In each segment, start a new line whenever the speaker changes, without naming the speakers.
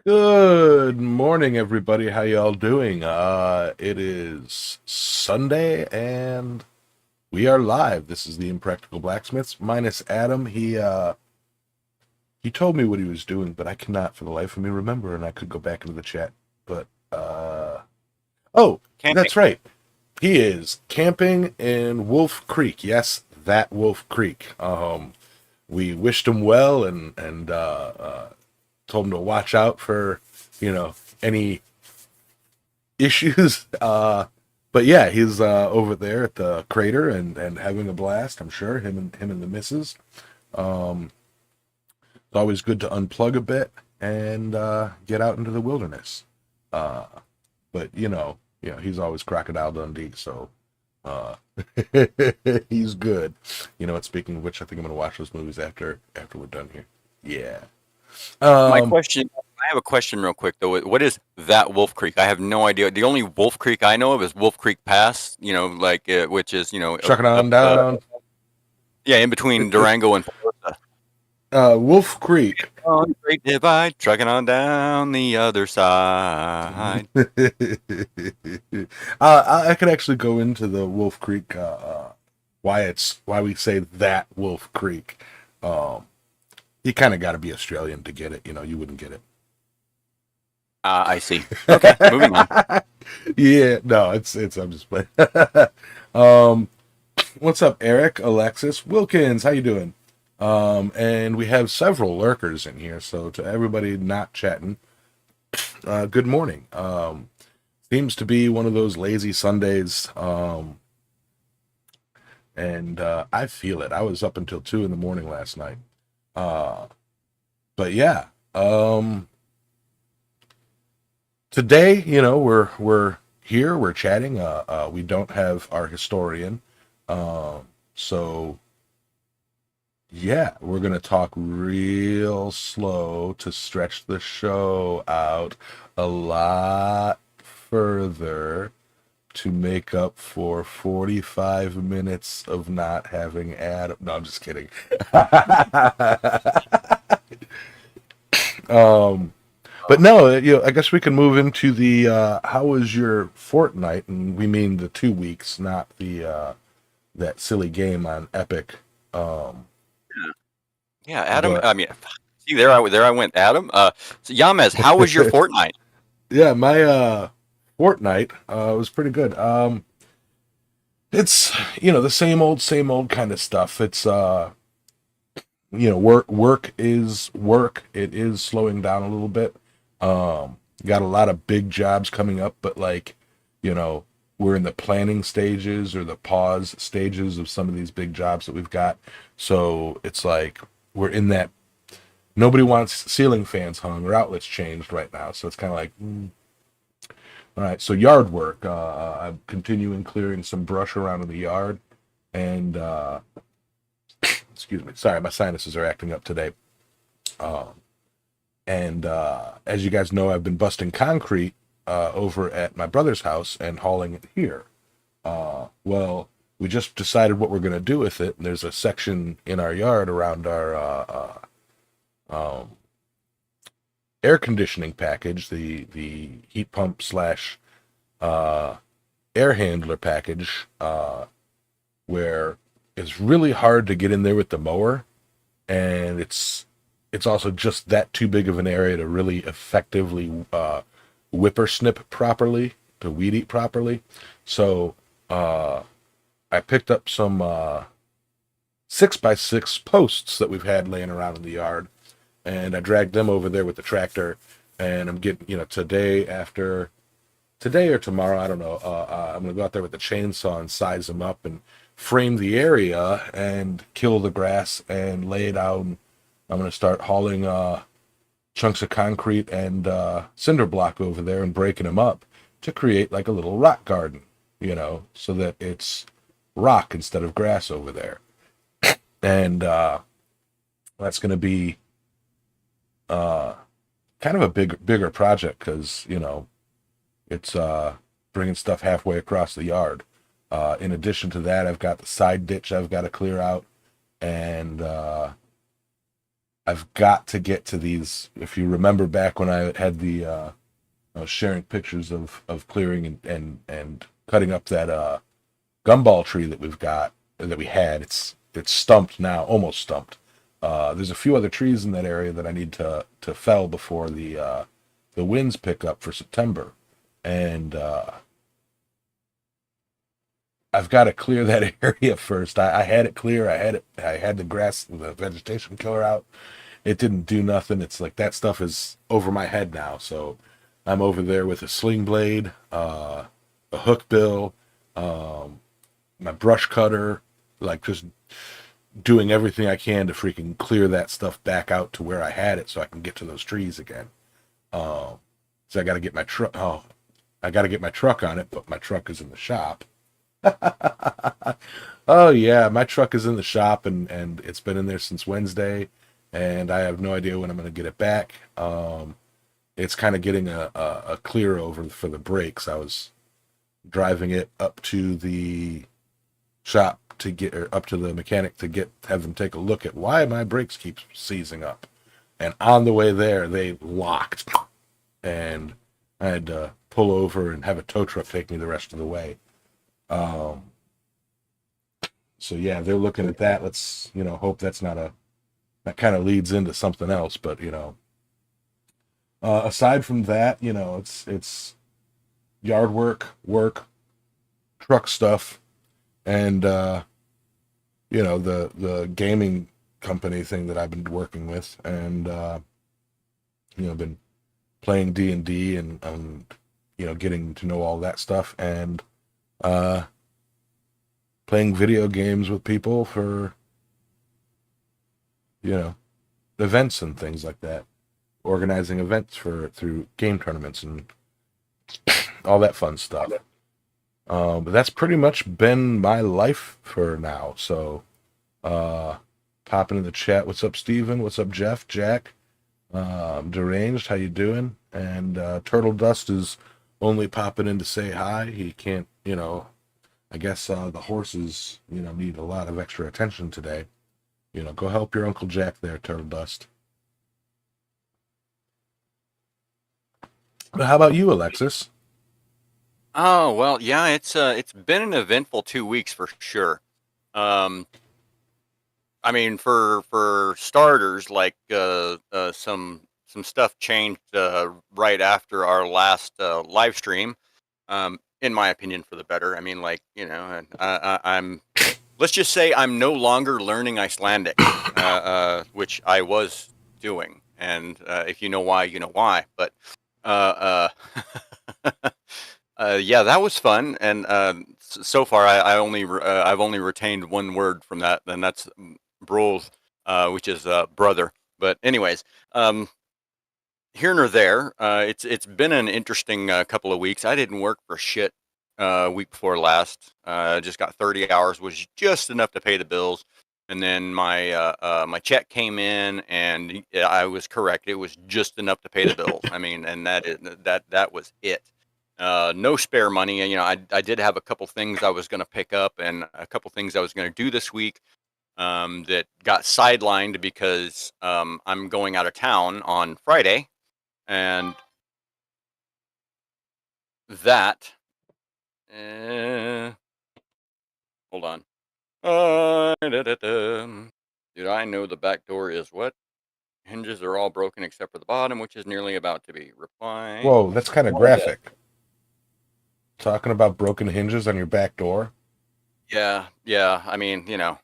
Good morning, everybody. How y'all doing? It is Sunday, and we are live. This is the Impractical Blacksmiths minus Adam. He told me what he was doing, but I cannot for the life of me remember, and I could go back into the chat. But oh,
Camping.
that's right. He is camping in Wolf Creek. Yes, that Wolf Creek. We wished him well and told him to watch out for any issues. But yeah, he's over there at the crater and having a blast. I'm sure him and the missus. Um, it's always good to unplug a bit and get out into the wilderness. Uh, but he's always Crocodile Dundee, so uh, he's good. You know what? Speaking of which, I think I'm gonna watch those movies after we're done here. Yeah.
My
Um,
question, I have a question real quick though. What is that Wolf Creek? I have no idea. The only Wolf Creek I know of is Wolf Creek Pass, which is,
Chucking on down.
yeah, in between Durango and Florida.
Wolf Creek.
On the Great Divide, trucking on down the other side.
I could actually go into the Wolf Creek, why we say that Wolf Creek. Um, you kind of got to be Australian to get it. You wouldn't get
I see. Okay, moving on.
it. Yeah, no, it's. I'm just playing. um, what's up, Eric, Alexis, Wilkins? How you doing? And we have several lurkers in here, so to everybody not chatting, good morning. Seems to be one of those lazy Sundays. And I feel it. I was up until 2 in the morning last night. Uh, but yeah, today, we're here, we're chatting. We don't have our historian, so yeah, we're gonna talk real slow to stretch the show out a lot further to make up for 45 minutes of not having Adam. No, I'm just kidding. um, but no, I guess we can move into the how was your fortnight, and we mean the 2 weeks, not the that silly game on Epic. Um,
Yeah, Adam.
but
I mean, see there I went, Adam. So Yamez, how was your fortnight?
yeah, my fortnight was pretty good. It's the same old kind of stuff. It's work is work. It is slowing down a little bit. Got a lot of big jobs coming up, but you know we're in the planning stages or the pause stages of some of these big jobs that we've got. So it's like we're in that. Nobody wants ceiling fans hung or outlets changed right now, so it's kind of like all right. So yard work, I'm continuing clearing some brush around in the yard, and excuse me, sorry, my sinuses are acting up today. Um, and as you guys know, I've been busting concrete over at my brother's house and hauling it here. Well, we just decided what we're going to do with it. And there's a section in our yard around our um, air conditioning package, the heat pump slash uh, air handler package, where it's really hard to get in there with the mower, and it's also just that too big of an area to really effectively whipper snip properly, to weed eat properly. So uh, I picked up some 6x6 posts that we've had laying around in the yard, and I dragged them over there with the tractor. And I'm getting, today or tomorrow, I don't know. I'm gonna go out there with the chainsaw and size them up and frame the area and kill the grass and lay it out. And I'm gonna start hauling chunks of concrete and cinder block over there and breaking them up to create like a little rock garden, so that it's rock instead of grass over there. And that's gonna be uh, kind of a bigger project because it's bringing stuff halfway across the yard. In addition to that, I've got the side ditch I've got to clear out, and I've got to get to these. If you remember back when I had I was sharing pictures of clearing and cutting up that gumball tree that we've got that we had. It's stumped now, almost stumped. There's a few other trees in that area that I need to fell before the winds pick up for September, and I've got to clear that area first. I had it clear. I had the grass, the vegetation killer out. It didn't do nothing. It's like that stuff is over my head now. So I'm over there with a sling blade, a hook bill, um, my brush cutter, like just doing everything I can to freaking clear that stuff back out to where I had it so I can get to those trees again. So I got to get my truck. Oh, I got to get my truck on it, but my truck is in the shop. Oh yeah, my truck is in the shop and it's been in there since Wednesday, and I have no idea when I'm going to get it back. It's kind of getting a clear over for the brakes. I was driving it up to the shop to get, or up to the mechanic to get, have them take a look at why my brakes keep seizing up. And on the way there, they locked, and I had to pull over and have a tow truck take me the rest of the way. Um, so yeah, they're looking at that. Let's, hope that's not that kind of leads into something else. But aside from that, it's yard work, truck stuff, and the gaming company thing that I've been working with, and been playing D&D and getting to know all that stuff, and uh, playing video games with people for events and things like that, organizing events through game tournaments and all that fun stuff. But that's pretty much been my life for now. So, popping in the chat. What's up, Steven? What's up, Jeff? Jack? Deranged, how you doing? And Turtle Dust is only popping in to say hi. He can't, I guess the horses, need a lot of extra attention today. Go help your Uncle Jack there, Turtle Dust. But how about you, Alexis?
Oh well, yeah, it's been an eventful 2 weeks for sure. Um, I mean, for starters, like some stuff changed right after our last live stream. In my opinion, for the better. I mean, like and I'm let's just say I'm no longer learning Icelandic, which I was doing, and if you know why, you know why. But yeah, that was fun, and so far I've only retained one word from that, and that's bros, which is brother. But anyways, um, here nor there, it's been an interesting couple of weeks. I didn't work for shit week before last. Just got 30 hours, was just enough to pay the bills. And then my check came in, and I was correct. It was just enough to pay the bills. I mean, and that was it. No spare money. And, I did have a couple things I was going to pick up and a couple things I was going to do this week that got sidelined because I'm going out of town on Friday, and that. Hold on. Dude, I know the back door is what? Hinges are all broken except for the bottom, which is nearly about to be. Reply.
Whoa, that's kind of graphic. Talking about broken hinges on your back door.
Yeah, yeah. I mean, they're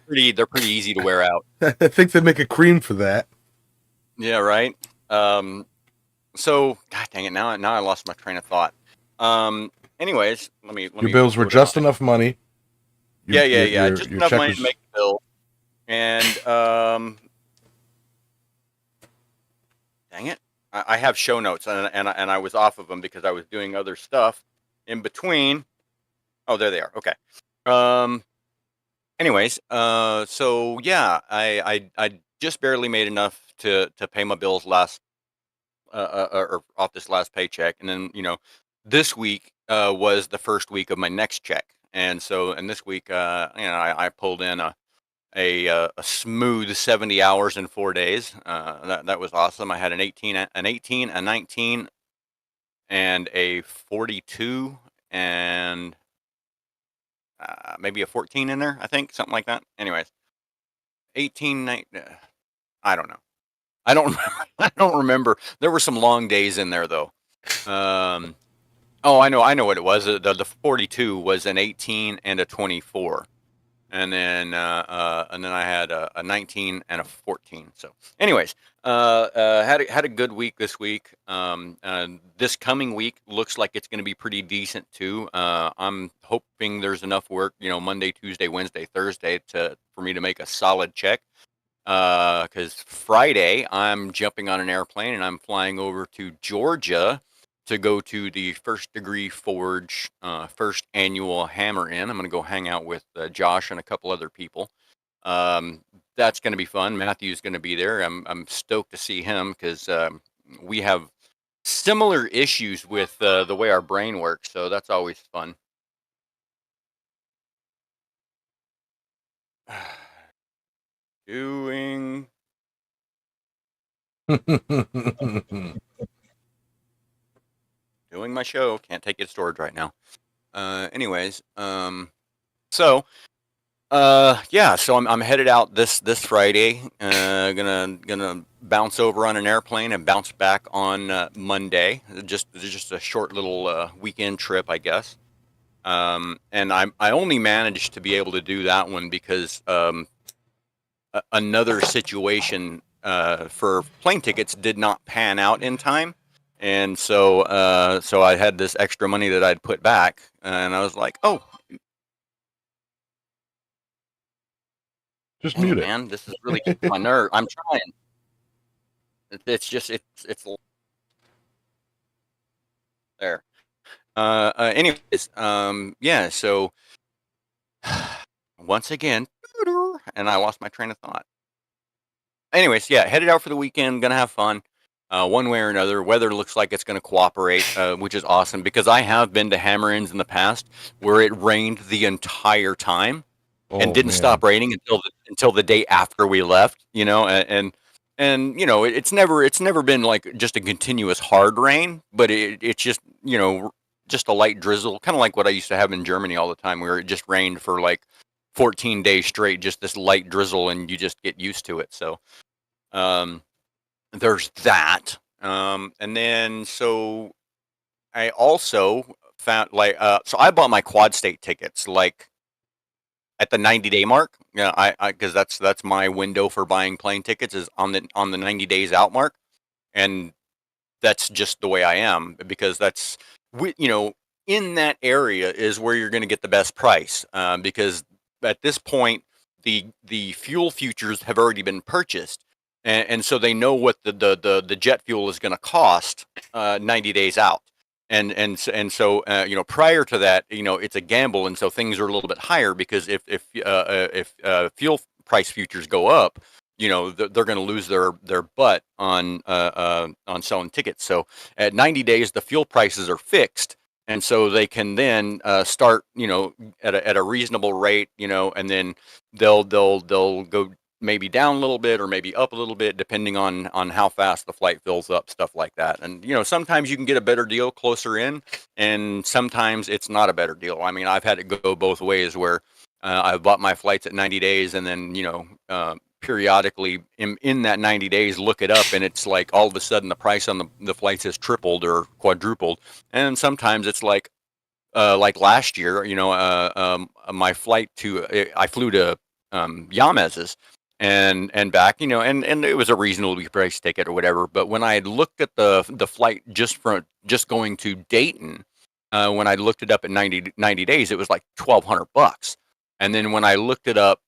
pretty easy to wear out.
I think they make a cream for that.
Yeah, right. So, God dang it! Now I lost my train of thought. Anyways, let me.
Your bills were just enough money.
Yeah. Just enough money to make the bill. And dang it, I have show notes, and I was off of them because I was doing other stuff in between. Oh, there they are. Okay. Anyways, so yeah, I just barely made enough to pay my bills last or off this last paycheck, and then this week was the first week of my next check, and this week I pulled in a smooth 70 hours in 4 days. That was awesome. I had an 18, a 19, and a 42, and maybe a 14 in there. I think something like that. Anyways, 18, I don't know. I don't I don't remember. There were some long days in there though. Oh, I know what it was. The 42 was an 18 and a 24. And then I had a 19 and a 14. So, anyways, had a good week this week. This coming week looks like it's going to be pretty decent too. I'm hoping there's enough work, Monday, Tuesday, Wednesday, Thursday for me to make a solid check. Because Friday I'm jumping on an airplane and I'm flying over to Georgia to go to the First Degree Forge first annual Hammer In. I'm going to go hang out with Josh and a couple other people. That's going to be fun. Matthew's going to be there. I'm stoked to see him because we have similar issues with the way our brain works, so that's always fun. Doing my show. Can't take it to storage right now. Anyways, so I'm headed out this Friday. Gonna bounce over on an airplane and bounce back on Monday. Just a short little weekend trip, I guess. And I only managed to be able to do that one because another situation for plane tickets did not pan out in time. And so I had this extra money that I'd put back, and I was like, "Oh,
Just
dang
mute
it,
it.
man! This is really getting my nerve." I'm trying. It's there. Anyways, yeah. So once again, and I lost my train of thought. Anyways, yeah, headed out for the weekend. Gonna have fun. One way or another. Weather looks like it's going to cooperate, which is awesome because I have been to hammer-ins in the past where it rained the entire time and
Oh
didn't
man.
stop raining until the day after we left. It's never been like just a continuous hard rain, but it's just just a light drizzle, kind of like what I used to have in Germany all the time, where it just rained for like 14 days straight, just this light drizzle, and you just get used to it. So. There's that. And then so I also found so I bought my quad state tickets like at the 90-day mark. Yeah, I because that's my window for buying plane tickets is on the 90 days out mark, and that's just the way I am because that's in that area is where you're going to get the best price because at this point the fuel futures have already been purchased. And so they know what the jet fuel is going to cost 90 days out, and so prior to that, it's a gamble, and so things are a little bit higher because if fuel price futures go up, they're going to lose their butt on selling tickets. So at 90 days, the fuel prices are fixed, and so they can then start at a reasonable rate, and then they'll go maybe down a little bit or maybe up a little bit depending on how fast the flight fills up, stuff like that. And sometimes you can get a better deal closer in, and sometimes it's not a better deal. I mean, I've had it go both ways where I've bought my flights at 90 days and then periodically in that 90 days look it up, and it's like all of a sudden the price on the flights has tripled or quadrupled. And sometimes it's like last year, my flight I flew to Yamez's and back, and it was a reasonably priced ticket or whatever. But when I had looked at the flight just going to Dayton, when I looked it up at 90 days, it was like $1,200. And then when I looked it up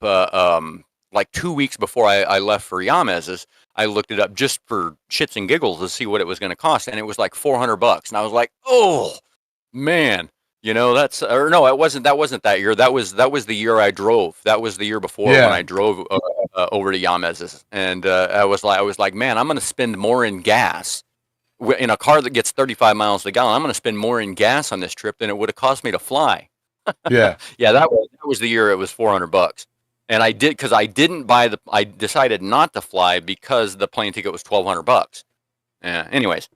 like 2 weeks before I left for Yamez's, I looked it up just for shits and giggles to see what it was going to cost, and it was like $400. And I was like, oh man. That's or no, it wasn't. That wasn't that year. That was the year I drove. That was the year before when I drove over to Yamez's, and I was like, man, I'm going to spend more in gas in a car that gets 35 miles a gallon. I'm going to spend more in gas on this trip than it would have cost me to fly.
Yeah.
Yeah, that was the year it was $400. and I did because I didn't buy the. I decided not to fly because the plane ticket was $1,200. Anyways,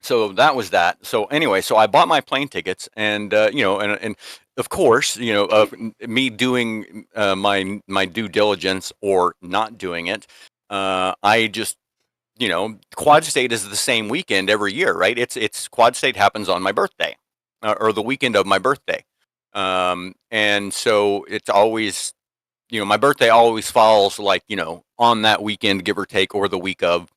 so that was that. So anyway, so I bought my plane tickets, and and of course, me doing my due diligence or not doing it, I just Quad State is the same weekend every year, right? It's Quad State happens on my birthday, or the weekend of my birthday, and so it's always my birthday always falls like on that weekend, give or take, or the week of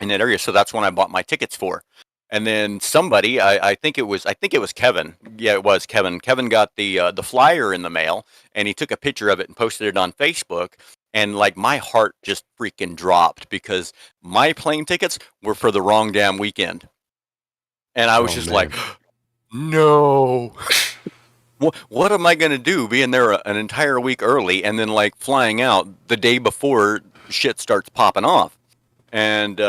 in that area. So that's when I bought my tickets for. And then somebody, I think it was Kevin. Yeah, it was Kevin. Kevin got the flyer in the mail, and he took a picture of it and posted it on Facebook. And like my heart just freaking dropped because my plane tickets were for the wrong damn weekend, and I was
Oh
just
man.
like, no. What am I gonna do? Being there an entire week early, and then like flying out the day before shit starts popping off. And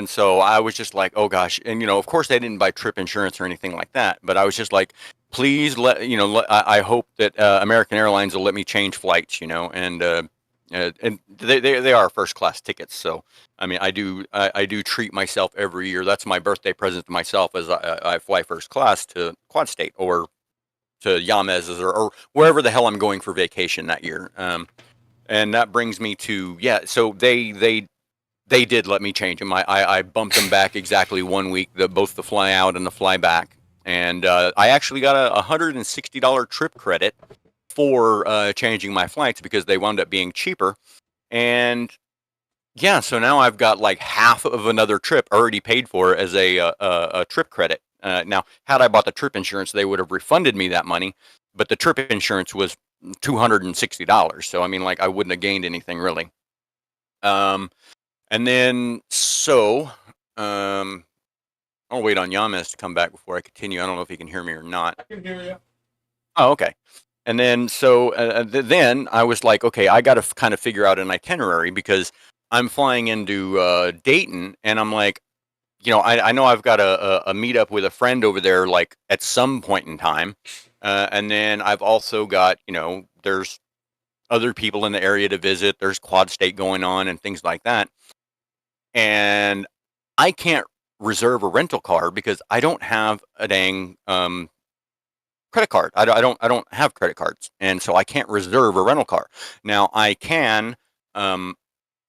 so I was just like, oh gosh. And of course they didn't buy trip insurance or anything like that, but I was just like, please I hope that American Airlines will let me change flights, and they are first class tickets. So I mean, I do treat myself every year. That's my birthday present to myself, as I fly first class to Quad State or to Yamez's or wherever the hell I'm going for vacation that year. And that brings me to, yeah, so they did let me change them. I bumped them back exactly 1 week, both the fly out and the fly back. And I actually got a $160 trip credit for changing my flights because they wound up being cheaper. And yeah, so now I've got like half of another trip already paid for as a trip credit. Now, had I bought the trip insurance, they would have refunded me that money, but the trip insurance was $260. So I mean, like I wouldn't have gained anything really. And then I'll wait on Yamas to come back before I continue. I don't know if he can hear me or not.
I can hear you.
Oh, okay. And then then I was like, okay, I got to kind of figure out an itinerary because I'm flying into Dayton, and I'm like, I know I've got a meetup with a friend over there, like at some point in time, and then I've also got there's other people in the area to visit. There's Quad State going on and things like that, and I can't reserve a rental car because I don't have a dang credit card. I don't have credit cards, and so I can't reserve a rental car. Now I can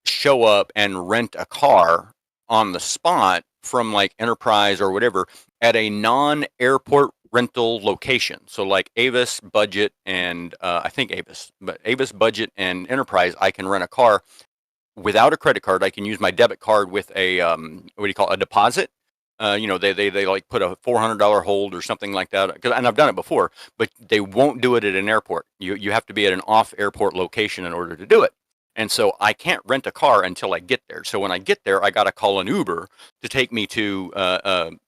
show up and rent a car on the spot from like Enterprise or whatever at a non-airport rental location. So like Avis, Budget, and I think Avis, Budget, and Enterprise, I can rent a car without a credit card. I can use my debit card with a what do you call it, a deposit. They like put a $400 hold or something like that. And I've done it before, but they won't do it at an airport. You have to be at an off-airport location in order to do it. And so I can't rent a car until I get there. So when I get there, I got to call an Uber to take me to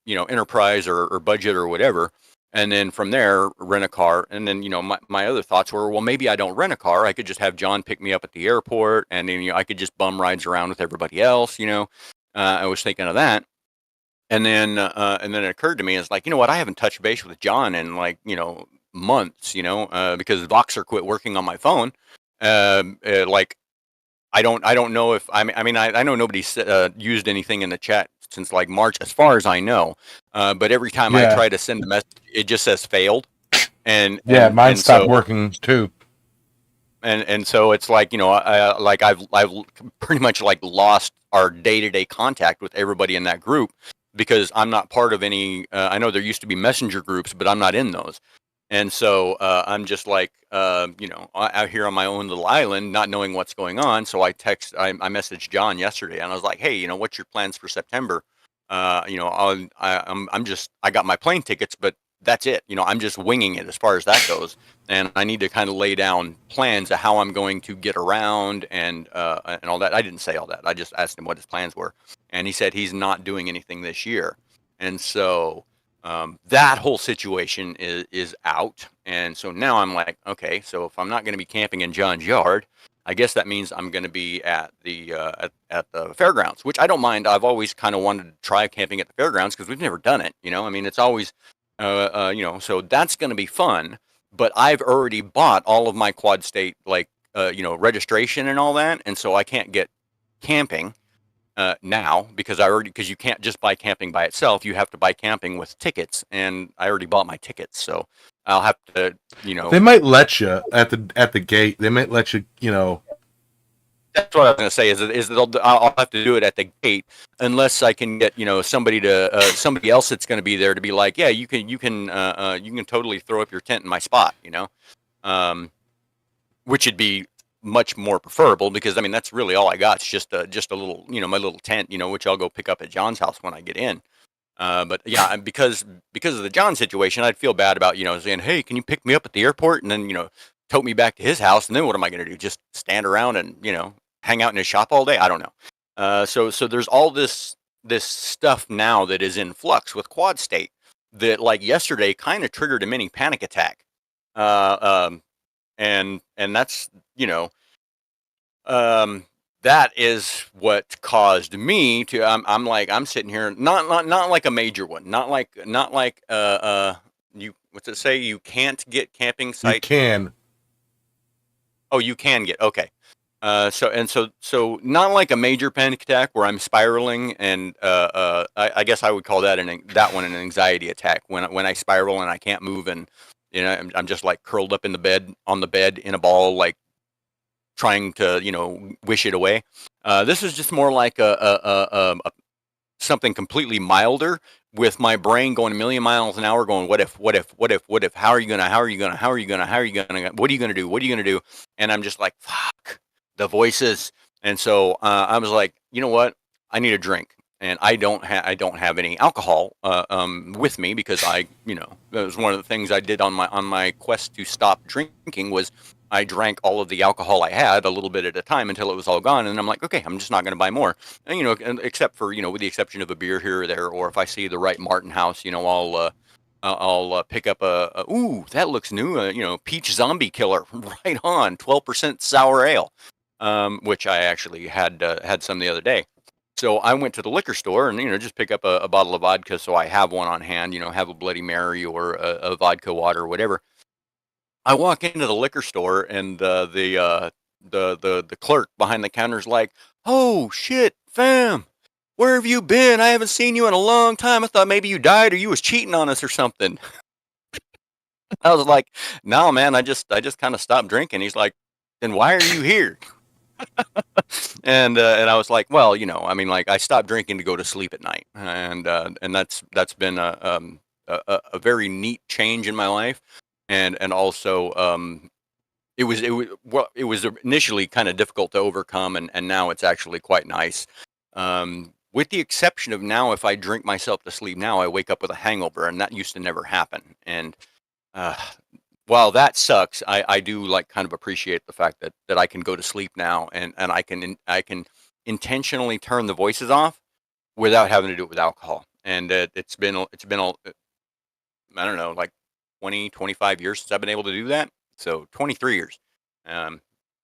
Enterprise or Budget or whatever. And then from there, rent a car. And then my other thoughts were, well, maybe I don't rent a car. I could just have John pick me up at the airport, and then I could just bum rides around with everybody else. I was thinking of that. And then it occurred to me, it's like, you know what? I haven't touched base with John in like, months, because Voxer quit working on my phone. Like, I don't know if I know nobody's used anything in the chat since like March, as far as I know. But every time I
Yeah.
try to send a message, it just says failed. And
Yeah, mine
and
stopped
so
working too.
and so it's like I've pretty much like lost our day-to-day contact with everybody in that group because I'm not part of any. I know there used to be messenger groups, but I'm not in those. And so I'm just like, out here on my own little island, not knowing what's going on. So I messaged John yesterday, and I was like, hey, what's your plans for September? I got my plane tickets, but that's it. I'm just winging it as far as that goes, and I need to kind of lay down plans of how I'm going to get around and all that. I didn't say all that. I just asked him what his plans were, and he said he's not doing anything this year, and so. That whole situation is out, and so now I'm like, okay, so if I'm not going to be camping in John's yard, I guess that means I'm going to be at the at the fairgrounds, which I don't mind. I've always kind of wanted to try camping at the fairgrounds because we've never done it. I mean, it's always, so that's going to be fun. But I've already bought all of my Quad State like registration and all that, and so I can't get camping now because you can't just buy camping by itself. You have to buy camping with tickets, and I already bought my tickets, so I'll have to,
They might let you at the gate. They might let you, you know.
That's what I was going to say. I'll have to do it at the gate unless I can get somebody else that's going to be there to be like, yeah, you can totally throw up your tent in my spot, which would be much more preferable because I mean that's really all I got. It's just a little my little tent, which I'll go pick up at John's house when I get in. But yeah, because of the John situation, I'd feel bad about saying, hey, can you pick me up at the airport and then tote me back to his house, and then what am I going to do? Just stand around and hang out in his shop all day? I don't know. So there's all this stuff now that is in flux with Quad State that like yesterday kind of triggered a mini panic attack. And that's that is what caused me to I'm sitting here not like a major one, not like you what's it say, you can't get camping site.
You can.
Oh, you can get, okay. So not like a major panic attack where I'm spiraling, and I guess I would call that that one an anxiety attack when I spiral and I can't move, and I'm just like curled up on the bed in a ball, like trying to wish it away. This is just more like a something completely milder, with my brain going a million miles an hour, going, what if, how are you gonna, what are you gonna do? And I'm just like, fuck the voices. And so I was like, you know what, I need a drink, and I don't have any alcohol with me, because that was one of the things I did on my quest to stop drinking, was I drank all of the alcohol I had a little bit at a time until it was all gone. And I'm like, okay, I'm just not going to buy more. And, except for, with the exception of a beer here or there, or if I see the right Martin House, I'll pick up ooh, that looks new, peach zombie killer, right on, 12% sour ale, which I actually had some the other day. So I went to the liquor store and, just pick up a bottle of vodka, so I have one on hand, have a Bloody Mary or a vodka water or whatever. I walk into the liquor store, and the clerk behind the counter is like, "Oh shit, fam, where have you been? I haven't seen you in a long time. I thought maybe you died or you was cheating on us or something." I was like, "No, man, I just kind of stopped drinking." He's like, "Then why are you here?" And I was like, "Well, I mean, like, I stopped drinking to go to sleep at night, and that's been a very neat change in my life." And also, it was initially kind of difficult to overcome, and now it's actually quite nice. With the exception of now, if I drink myself to sleep now, I wake up with a hangover, and that used to never happen. And while that sucks, I do like kind of appreciate the fact that I can go to sleep now, and I can intentionally turn the voices off without having to do it with alcohol. And it's been I don't know, like 20, 25 years since I've been able to do that. So 23 years.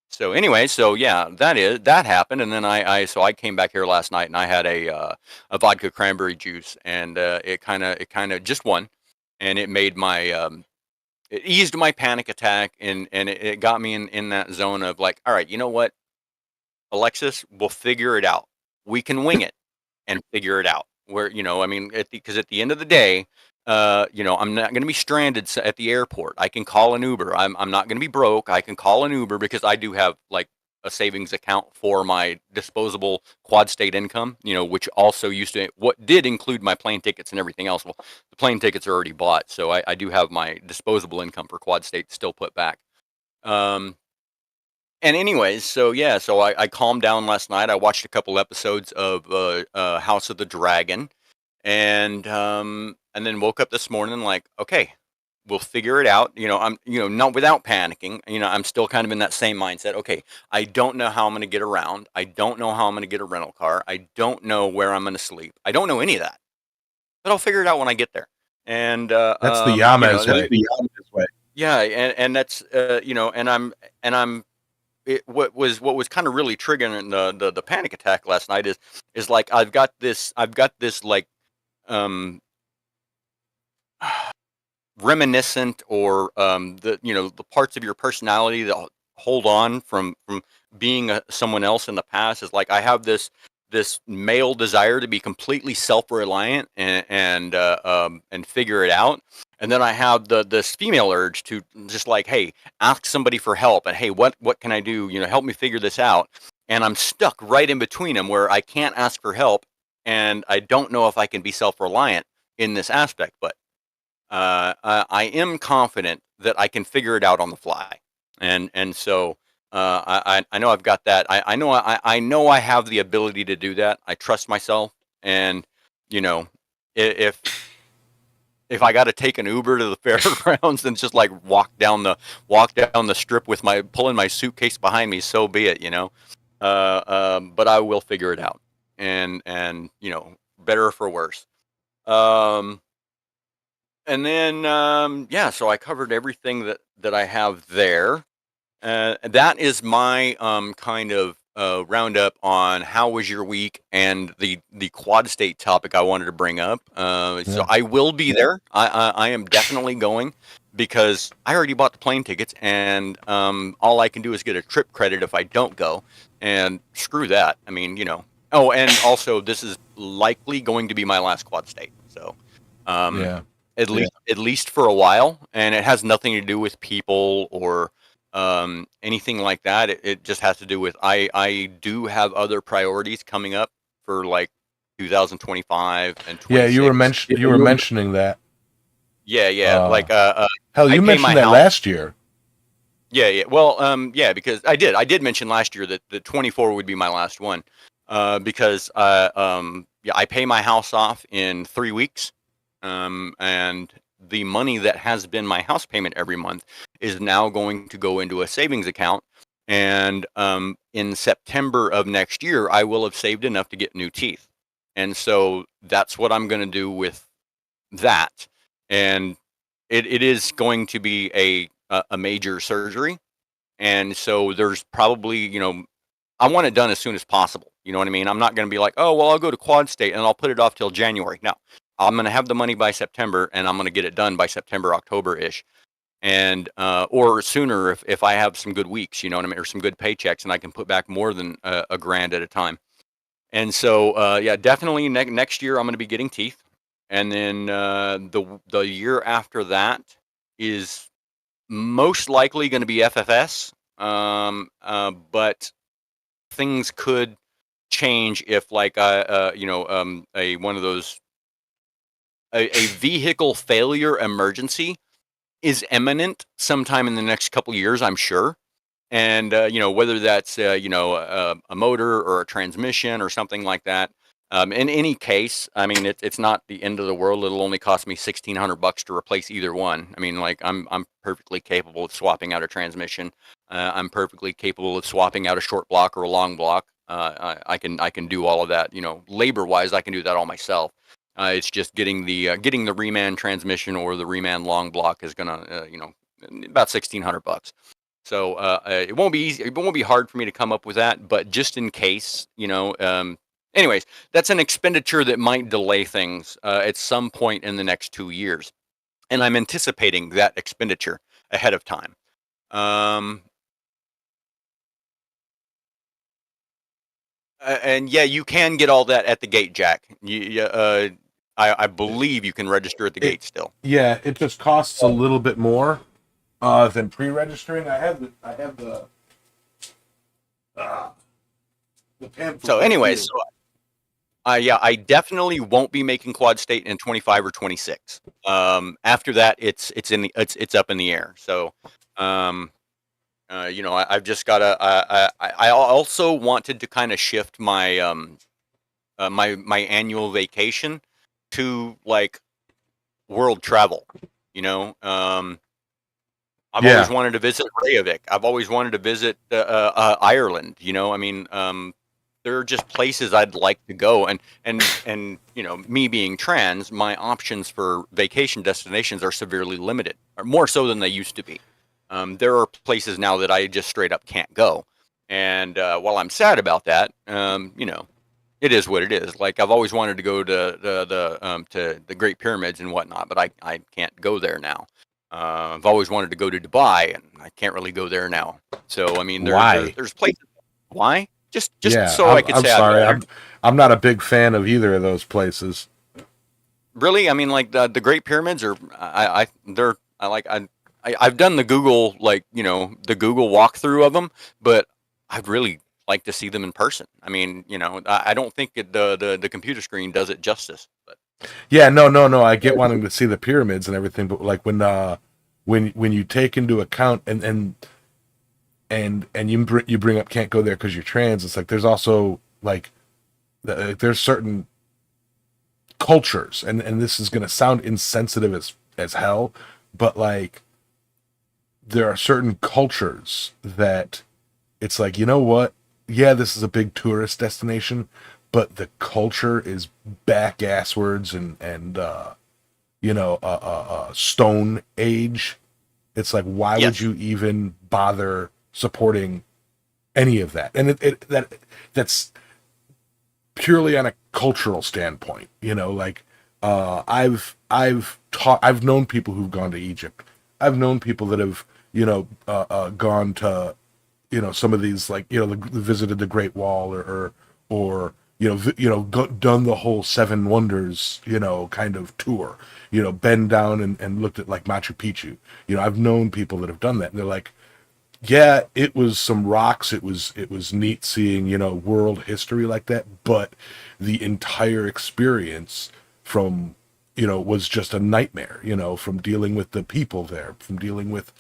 So anyway, so yeah, that happened. And then I came back here last night, and I had a vodka cranberry juice, and it kind of just one, and it made it eased my panic attack, and it got me in that zone of like, all right, you know what, Alexis, we'll figure it out. We can wing it and figure it out. Where, I mean, because at the end of the day, I'm not going to be stranded at the airport. I can call an Uber. I'm not going to be broke. I can call an Uber, because I do have like a savings account for my disposable Quad State income, which also what did include my plane tickets and everything else. Well, the plane tickets are already bought, so I do have my disposable income for Quad State still put back. And anyways, so yeah, so I calmed down last night. I watched a couple episodes of House of the Dragon, and then woke up this morning like, okay, we'll figure it out. I'm not without panicking. I'm still kind of in that same mindset. Okay, I don't know how I'm going to get around. I don't know how I'm going to get a rental car. I don't know where I'm going to sleep. I don't know any of that, but I'll figure it out when I get there. And
That's the Yamez way.
yeah, and that's and I'm what was kind of really triggering the panic attack last night is like I've got this like reminiscent, or the parts of your personality that hold on from being someone else in the past. Is like I have this male desire to be completely self-reliant and figure it out. And then I have this female urge to just like, hey, ask somebody for help, and hey, what can I do? Help me figure this out. And I'm stuck right in between them, where I can't ask for help, and I don't know if I can be self-reliant in this aspect. But I am confident that I can figure it out on the fly, and so I know I've got that. I know I have the ability to do that. I trust myself, and you know, if I got to take an Uber to the fairgrounds and just like walk down the strip with my pulling my suitcase behind me, so be it. But I will figure it out, and better or for worse. Um, and then yeah, so I covered everything that I have there. That is my kind of roundup on how was your week, and the quad state topic I wanted to bring up. So
Yeah.
I will be there. I am definitely going, because I already bought the plane tickets, and all I can do is get a trip credit if I don't go, and screw that. I mean, Oh, and also this is likely going to be my last quad state, so um,
Yeah.
at least for a while, and it has nothing to do with people or anything like that. It just has to do with I do have other priorities coming up for like 2025 and
Yeah,
26.
you were mentioning that.
Yeah, like
Hell,
I
you
pay my
mentioned that
house.
last year.
Yeah. Well, yeah, because I did mention last year that the 24 would be my last one, because yeah, I pay my house off in 3 weeks, and the money that has been my house payment every month is now going to go into a savings account, and in September of next year, I will have saved enough to get new teeth, and so that's what I'm going to do with that, and it is going to be a major surgery, and so there's probably I want it done as soon as possible. You know what I mean? I'm not going to be like, oh well, I'll go to Quad State and I'll put it off till January. No, I'm going to have the money by September, and I'm going to get it done by September, October ish, and or sooner if I have some good weeks. You know what I mean, or some good paychecks, and I can put back more than a grand at a time. And so yeah, definitely next year I'm going to be getting teeth, and then the year after that is most likely going to be FFS. But things could change if like a one of those a vehicle failure emergency is imminent sometime in the next couple years, I'm sure. And whether that's a motor or a transmission or something like that. In any case, I mean it's not the end of the world. It'll only cost me $1,600 to replace either one. I mean, like I'm perfectly capable of swapping out a transmission. I'm perfectly capable of swapping out a short block or a long block. I can do all of that. Labor wise, I can do that all myself. It's just getting the reman transmission or the reman long block is gonna about $1,600. So it won't be easy. It won't be hard for me to come up with that. But just in case, anyways, that's an expenditure that might delay things at some point in the next 2 years, and I'm anticipating that expenditure ahead of time. And yeah, you can get all that at the gate, Jack. I believe you can register at the
It
gate still.
Yeah, it just costs a little bit more than pre-registering. Uh, the pamphlet
So,
right
anyways,
here.
so yeah, I definitely won't be making quad state in 25 or 26. After that, it's up in the air. So, um, I've just got to. I also wanted to kind of shift my my annual vacation to like world travel. You know, I've always
Yeah,
wanted to visit Reykjavik. I've always wanted to visit Ireland. I mean, there are just places I'd like to go, and me being trans, my options for vacation destinations are severely limited, or more so than they used to be. There are places now that I just straight up can't go, and while I'm sad about that, it is what it is. Like I've always wanted to go to the Great Pyramids and whatnot, but I can't go there now. I've always wanted to go to Dubai, and I can't really go there now. So I mean,
Why?
there's places. Why? Just
Yeah,
so I could
I'm
say I've been
sorry.
there.
I'm not a big fan of either of those places.
Really, I mean, like the Great Pyramids are I they're I like I've done the Google, like, the Google walkthrough of them, but I'd really like to see them in person. I mean, I don't think the computer screen does it justice. But
Yeah, no. I get wanting to see the pyramids and everything, but like when you take into account and you bring up can't go there because you're trans. It's like there's also like there's certain cultures, and this is gonna sound insensitive as hell, but like there are certain cultures that it's like, you know what? Yeah, this is a big tourist destination, but the culture is back asswards and stone age. It's like, why would
yes,
you even bother supporting any of that? And that's purely on a cultural standpoint. Like I've known people who've gone to Egypt. I've known people that have gone to some of these, like visited the Great Wall or done the whole Seven Wonders kind of tour, been down and looked at like Machu Picchu. I've known people that have done that, and they're like, yeah, it was some rocks. It was neat seeing world history like that, but the entire experience from was just a nightmare. From dealing with the people there, from dealing with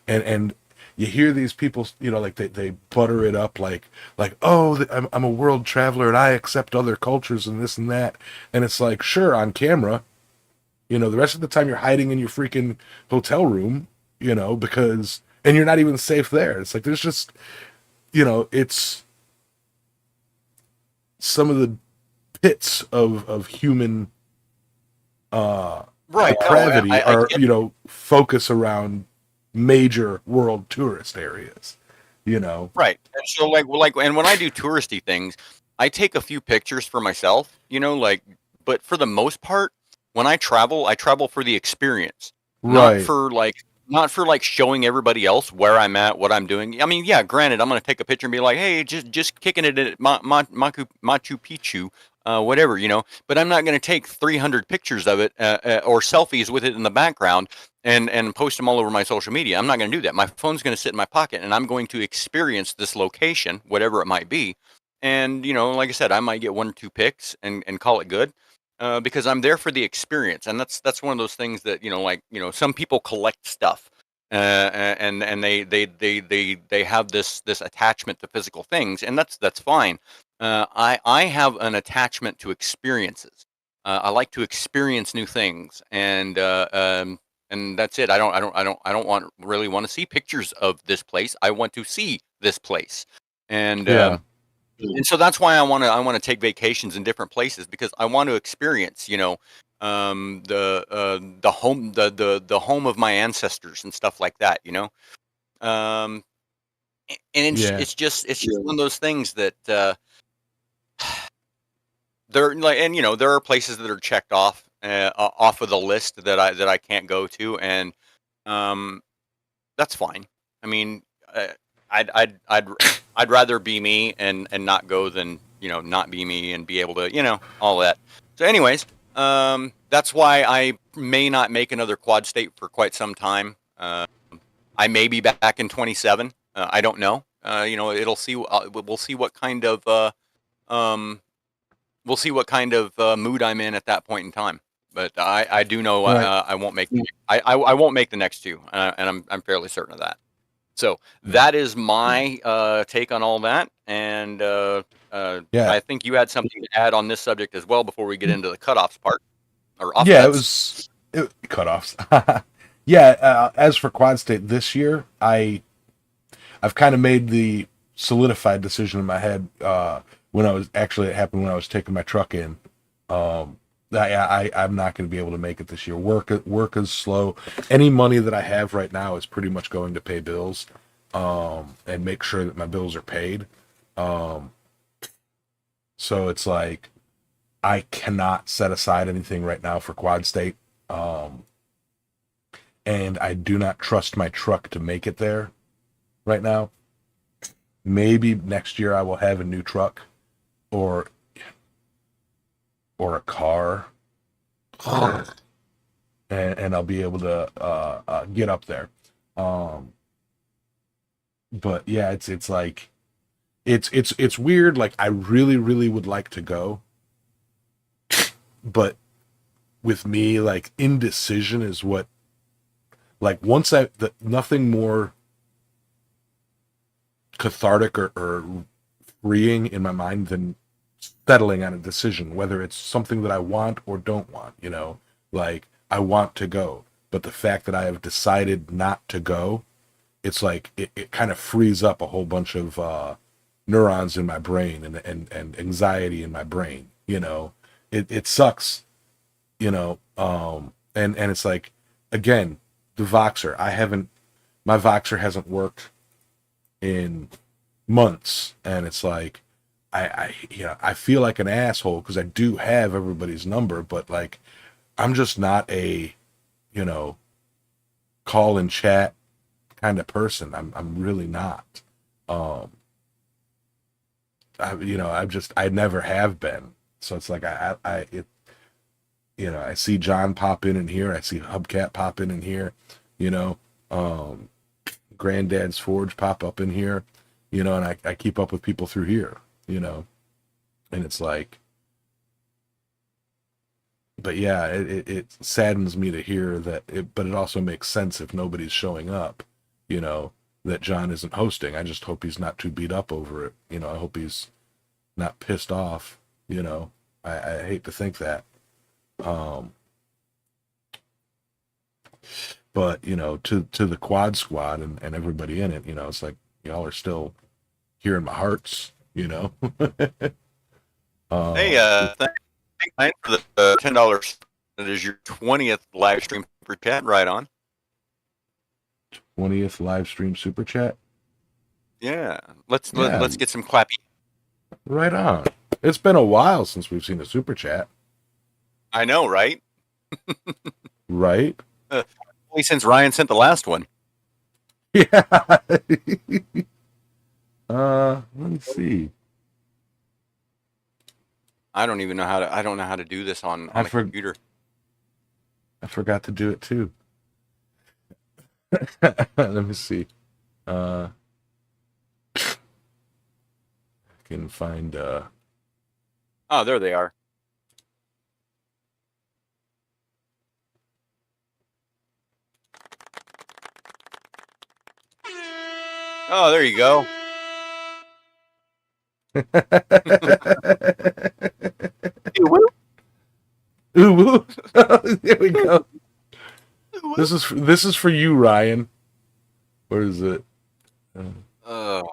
and you hear these people, like they butter it up like, oh, I'm a world traveler and I accept other cultures and this and that, and it's like, sure, on camera, the rest of the time you're hiding in your freaking hotel room, because and you're not even safe there. It's like there's just it's some of the pits of human
right. No,
depravity
I
are
get
focus around major world tourist areas.
right. And so and when I do touristy things, I take a few pictures for myself. But for the most part, when I travel for the experience, not
Right.
for like not for like showing everybody else where I'm at, what I'm doing. I mean, yeah, granted, I'm gonna take a picture and be like, hey, just kicking it at Machu Picchu, whatever, But I'm not gonna take 300 pictures of it or selfies with it in the background and post them all over my social media. I'm not gonna do that. My phone's gonna sit in my pocket, and I'm going to experience this location, whatever it might be. And like I said, I might get one or two pics and call it good, because I'm there for the experience, and that's one of those things that some people collect stuff, and they have this attachment to physical things, and that's fine. I have an attachment to experiences. I like to experience new things, and that's it. I don't really want to see pictures of this place. I want to see this place, and
Yeah.
so that's why I want to take vacations in different places, because I want to experience, the home the home of my ancestors and stuff like that, Um, and
Yeah.
it's just one of those things that there like and there are places that are checked off of the list that I can't go to, and um that's fine. I mean, I'd I'd I'd I'd rather be me and not go than, not be me and be able to, all that. So anyways, that's why I may not make another quad state for quite some time. I may be back in 27. I don't know. We'll see what kind of um mood I'm in at that point in time. But I do know
Right.
I won't make I won't make the next two, and I'm fairly certain of that. So
Yeah.
that is my take on all that, and
Yeah.
I think you had something to add on this subject as well before we get into the cutoffs part or
Yeah,
offsets.
cutoffs. Yeah, as for quad state this year, I've kind of made the solidified decision in my head, when I was actually it happened when I was taking my truck in. Um, I'm not going to be able to make it this year. Work is slow. Any money that I have right now is pretty much going to pay bills, and make sure that my bills are paid. Um, so it's like I cannot set aside anything right now for quad state. Um, and I do not trust my truck to make it there right now. Maybe next year I will have a new truck or a car, and I'll be able to get up there. Um, but yeah, it's like it's weird. Like I really would like to go, but with me, like indecision is what, like once nothing more cathartic or freeing in my mind than settling on a decision, whether it's something that I want or don't want, like I want to go, but the fact that I have decided not to go, it's like it kind of frees up a whole bunch of neurons in my brain and anxiety in my brain. It sucks, and it's like, again, the Voxer, my Voxer hasn't worked in months, and it's like, I feel like an asshole because I do have everybody's number, but like, I'm just not a, call and chat kind of person. I'm really not. I never have been. So it's like I see John pop in here. I see Hubcat pop in here. You know, um, Granddad's Forge pop up in here. And I keep up with people through here. And it's like, but yeah, it saddens me to hear that. But it also makes sense if nobody's showing up. That John isn't hosting. I just hope he's not too beat up over it. I hope he's not pissed off. I hate to think that. Um, but to the quad squad and everybody in it, it's like y'all are still here in my hearts.
Hey, thanks for the $10. That is your 20th live stream super chat. Right on.
20th live stream super chat.
Yeah, let's get some clappy.
Right on. It's been a while since we've seen a super chat.
I know, right?
Right.
Only since Ryan sent the last one.
Yeah. Let me see.
I don't even know how to. I don't know how to do this on a computer.
I forgot to do it too. Let me see. I can find.
Oh, there they are. Oh, there you go.
Ooh, there we go. This is for you, Ryan. Where is it?
Oh,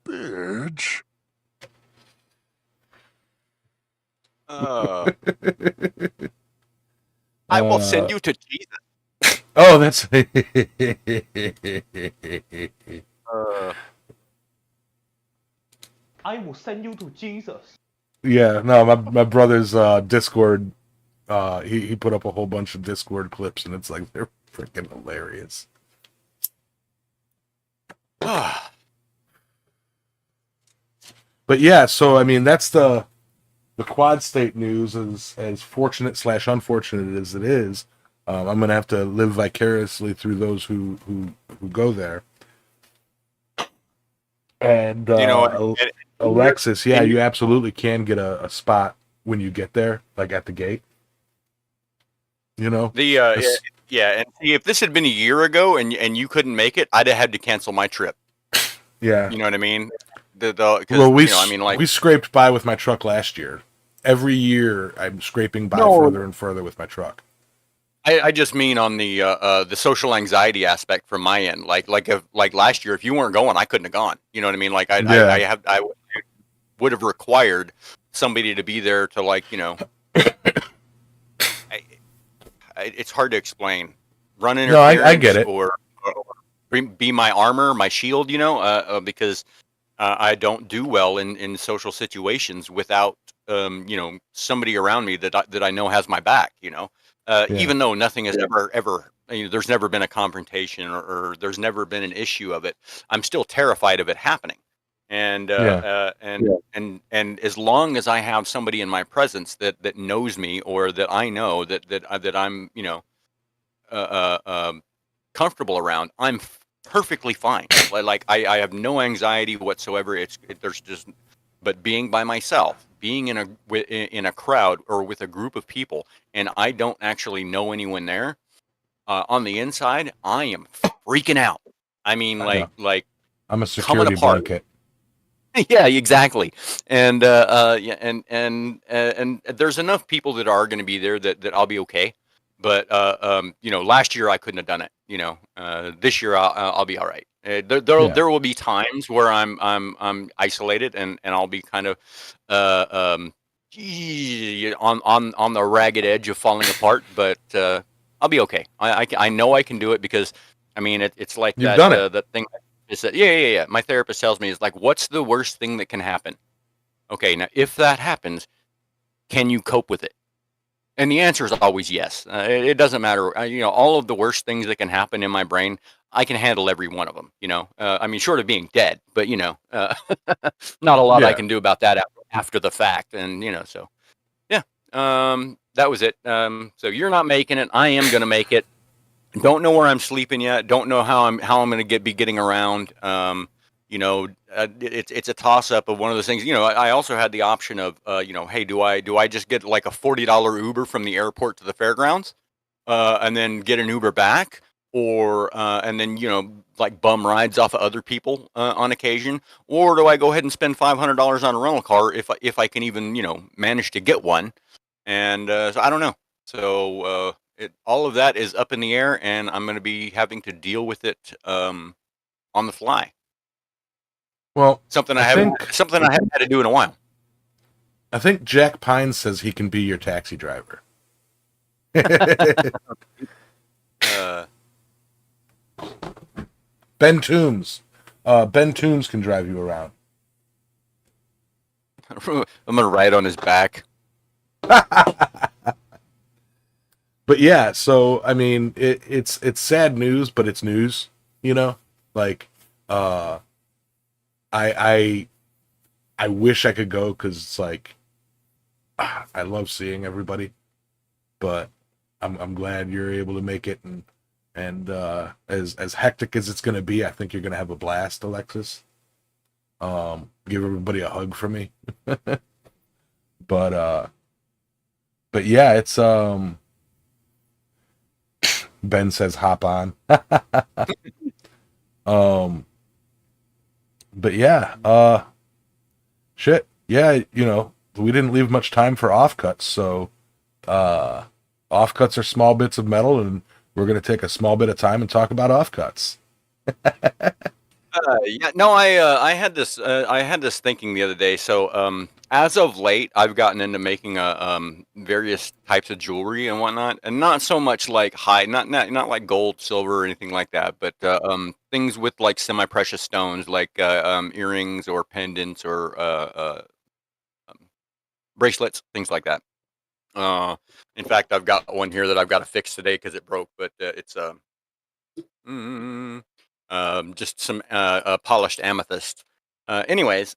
bitch.
I will send you to Jesus.
Oh, that's.
I will send you to Jesus.
Yeah, no, my brother's Discord. He put up a whole bunch of Discord clips, and it's like they're freaking hilarious. But yeah, so I mean that's the quad state news, as fortunate / unfortunate as it is. I'm gonna have to live vicariously through those who go there. And Alexis, yeah, you absolutely can get a spot when you get there, like at the gate.
And see, if this had been a year ago and you couldn't make it, I'd have had to cancel my trip.
Yeah,
you know what I mean.
We scraped by with my truck last year. Every year, I'm scraping by further and further with my truck.
I just mean on the social anxiety aspect from my end. Like last year, if you weren't going, I couldn't have gone. You know what I mean? Like I would have required somebody to be there to it's hard to explain. Run interference.
No, I get it.
Or be my armor, my shield. Because I don't do well in social situations without somebody around me that I know has my back, even though nothing has ever, there's never been a confrontation or there's never been an issue of it. I'm still terrified of it happening. And and as long as I have somebody in my presence that knows me, or that I know that I'm comfortable around, I'm perfectly fine. Like I have no anxiety whatsoever. There's just, but being by myself, being in a crowd or with a group of people, and I don't actually know anyone there, on the inside, I am freaking out. I mean, like
I'm a
coming
security
apart.
blanket.
Yeah, exactly. And yeah, and there's enough people that are going to be there that I'll be okay. But last year I couldn't have done it. This year I'll be all right. There will be times where I'm isolated, and I'll be kind of on the ragged edge of falling apart. But I'll be okay. I know I can do it, because I mean it's like
You've done it.
that thing. Is that yeah. My therapist tells me, is like, what's the worst thing that can happen? Okay, now if that happens, can you cope with it? And the answer is always yes. It doesn't matter. All of the worst things that can happen in my brain, I can handle every one of them. I mean, short of being dead, but not a lot I can do about that after the fact. And so yeah, that was it. So you're not making it. I am gonna make it. Don't know where I'm sleeping yet. Don't know how I'm going to be getting around. It's a toss up of one of those things. I also had the option of, hey, do I just get like a $40 Uber from the airport to the fairgrounds, and then get an Uber back, or and then like bum rides off of other people on occasion, or do I go ahead and spend $500 on a rental car if I can even manage to get one? And so I don't know. So all of that is up in the air, and I'm going to be having to deal with it on the fly.
Well,
something I haven't had to do in a while.
I think Jack Pine says he can be your taxi driver. Ben Toombs. Ben Toombs can drive you around.
I'm gonna ride on his back.
But yeah, so I mean, it's sad news, but it's news. Like I wish I could go, because it's like I love seeing everybody, but I'm glad you're able to make it, and as hectic as it's gonna be, I think you're gonna have a blast, Alexis. Give everybody a hug from me. But yeah, it's Ben says hop on. But yeah, shit. Yeah, we didn't leave much time for offcuts, so offcuts are small bits of metal, and we're going to take a small bit of time and talk about offcuts.
Yeah, no, I had this thinking the other day. So as of late, I've gotten into making various types of jewelry and whatnot, and not so much like not like gold, silver, or anything like that, but things with like semi-precious stones, like earrings or pendants or bracelets, things like that. In fact, I've got one here that I've got to fix today because it broke, but it's just some polished amethyst. Anyways,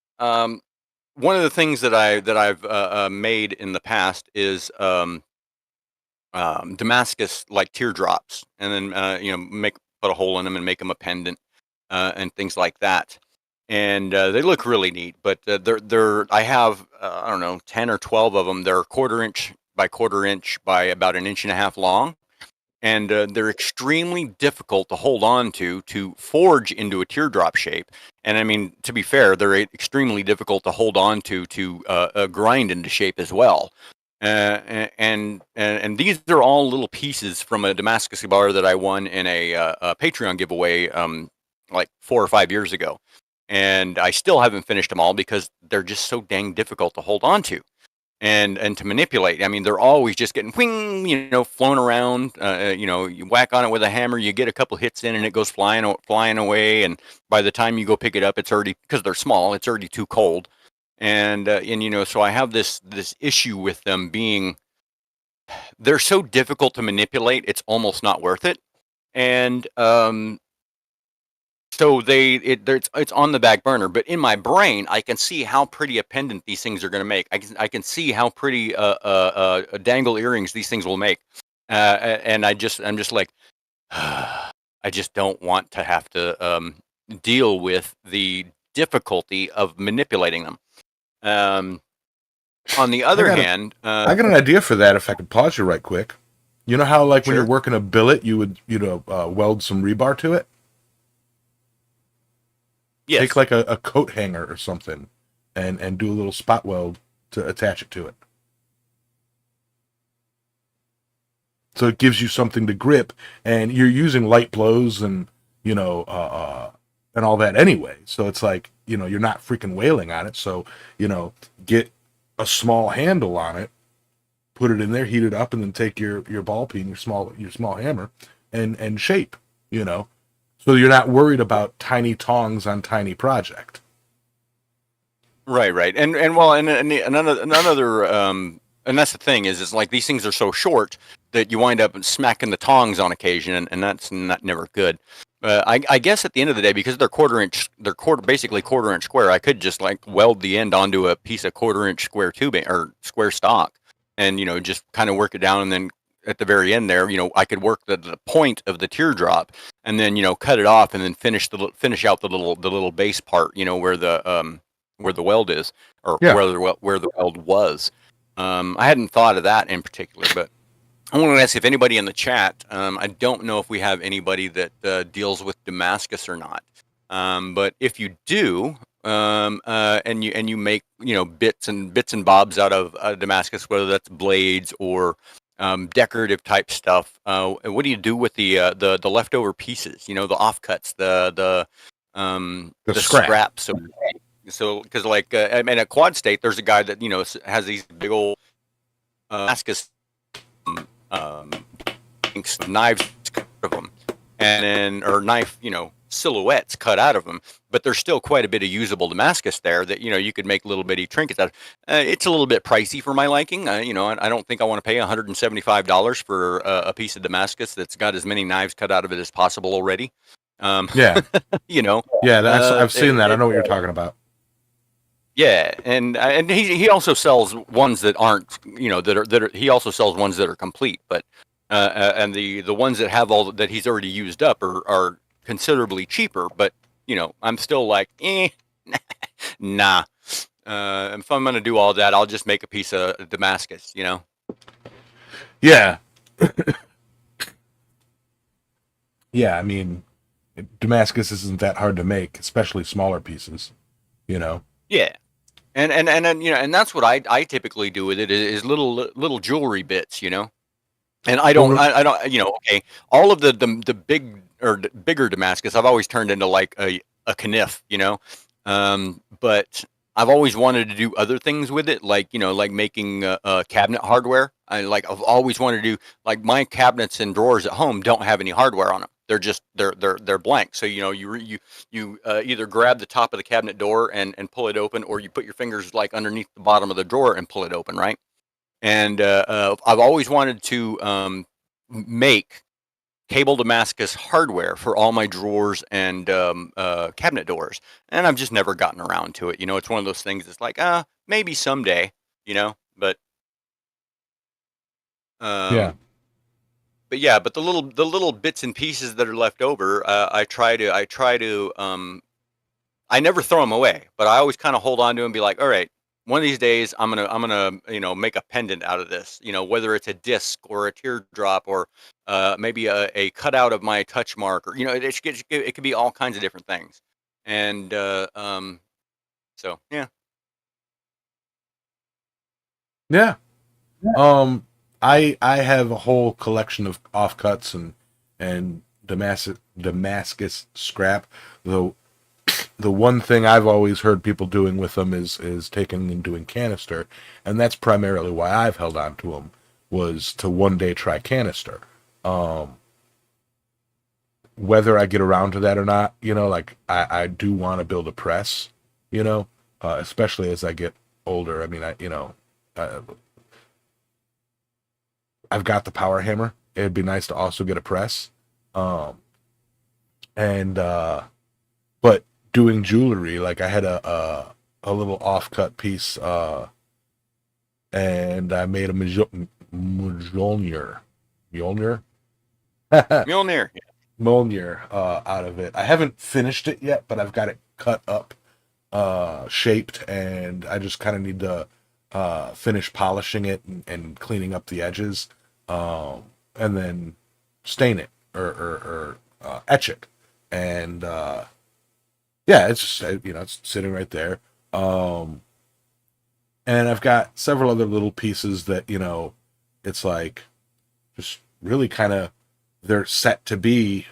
one of the things that I've made in the past is Damascus like teardrops, and then put a hole in them and make them a pendant, and things like that. And they look really neat, but I have I don't know, 10 or 12 of them. They're quarter inch by about an inch and a half long, and they're extremely difficult to hold on to forge into a teardrop shape. And I mean, to be fair, they're extremely difficult to hold on to grind into shape as well. And these are all little pieces from a Damascus bar that I won in a Patreon giveaway like 4 or 5 years ago. And I still haven't finished them all because they're just so dang difficult to hold on to and to manipulate. I mean, they're always just getting wing, flown around. You whack on it with a hammer, you get a couple hits in, and it goes flying away. And by the time you go pick it up, it's already, because they're small, it's already too cold. and so I have this issue with them being, they're so difficult to manipulate. It's almost not worth it. And so it's on the back burner. But in my brain, I can see how pretty a pendant these things are going to make. I can see how pretty dangle earrings these things will make. And I'm just like, I just don't want to have to deal with the difficulty of manipulating them. On the other hand,
I got an idea for that. If I could pause you right quick, you know how like when
Sure.
you're working a billet, you would weld some rebar to it.
yes,
Take like a coat hanger or something, and do a little spot weld to attach it to it. So it gives you something to grip, and you're using light blows and and all that anyway. So it's like you're not freaking wailing on it. So get a small handle on it, put it in there, heat it up, and then take your ball peen, your small hammer, and shape. So you're not worried about tiny tongs on tiny project.
right, and well, and another and that's the thing is like these things are so short that you wind up smacking the tongs on occasion, and that's never good. I guess at the end of the day, because they're basically quarter inch square, I could just like weld the end onto a piece of quarter inch square tubing or square stock, and just kind of work it down, and then at the very end there, I could work the point of the teardrop, and then cut it off, and then finish out the little base part, where the weld is, or
Yeah.
where the weld was. I hadn't thought of that in particular, but I want to ask if anybody in the chat. I don't know if we have anybody that deals with Damascus or not. But if you do, and you make bits and bobs out of Damascus, whether that's blades or decorative type stuff, what do you do with the leftover pieces? The offcuts, the
scrap.
scraps. So because like at Quad State, there's a guy that has these big old Damascus knives cut out of them, and then or knife silhouettes cut out of them, but there's still quite a bit of usable Damascus there that you could make little bitty trinkets out of. It's a little bit pricey for my liking. I don't think I want to pay $175 for a piece of Damascus that's got as many knives cut out of it as possible already.
Yeah. Yeah, I've seen that. I know what you're
it-
talking about.
Yeah, and he also sells ones that aren't that are he also sells ones that are complete, but and the ones that have all that he's already used up are considerably cheaper, but I'm still like nah. If I'm gonna do all that, I'll just make a piece of Damascus,
Yeah. Yeah, I mean, Damascus isn't that hard to make, especially smaller pieces.
Yeah. And that's what I typically do with it is little jewelry bits, And I don't okay, all of the big or bigger Damascus I've always turned into like a kniff, but I've always wanted to do other things with it, like like making cabinet hardware. I've always wanted to do like my cabinets and drawers at home don't have any hardware on them. They're just they're blank. So you either grab the top of the cabinet door and pull it open, or you put your fingers like underneath the bottom of the drawer and pull it open, right? And I've always wanted to make cable Damascus hardware for all my drawers and cabinet doors, and I've just never gotten around to it. It's one of those things. It's like maybe someday, but
Yeah.
But yeah, but the little bits and pieces that are left over, I try to I never throw them away, but I always kind of hold on to them and be like, all right, one of these days I'm gonna make a pendant out of this, whether it's a disc or a teardrop or maybe a cutout of my touch mark, or it could be all kinds of different things, and so yeah.
Yeah. I have a whole collection of offcuts and Damascus scrap. Though the one thing I've always heard people doing with them is taking and doing canister, and that's primarily why I've held on to them, was to one day try canister. Whether I get around to that or not, like I do want to build a press, especially as I get older. I mean, I, I've got the power hammer. It'd be nice to also get a press. Um, and but doing jewelry, like I had a little offcut piece, and I made a Mjolnir. Mjolnir?
Mjolnir.
Mjolnir out of it. I haven't finished it yet, but I've got it cut up, shaped, and I just kind of need to finish polishing it and cleaning up the edges, and then stain it or etch it. And yeah, it's just it's sitting right there. And I've got several other little pieces that it's like just really kind of they're set to be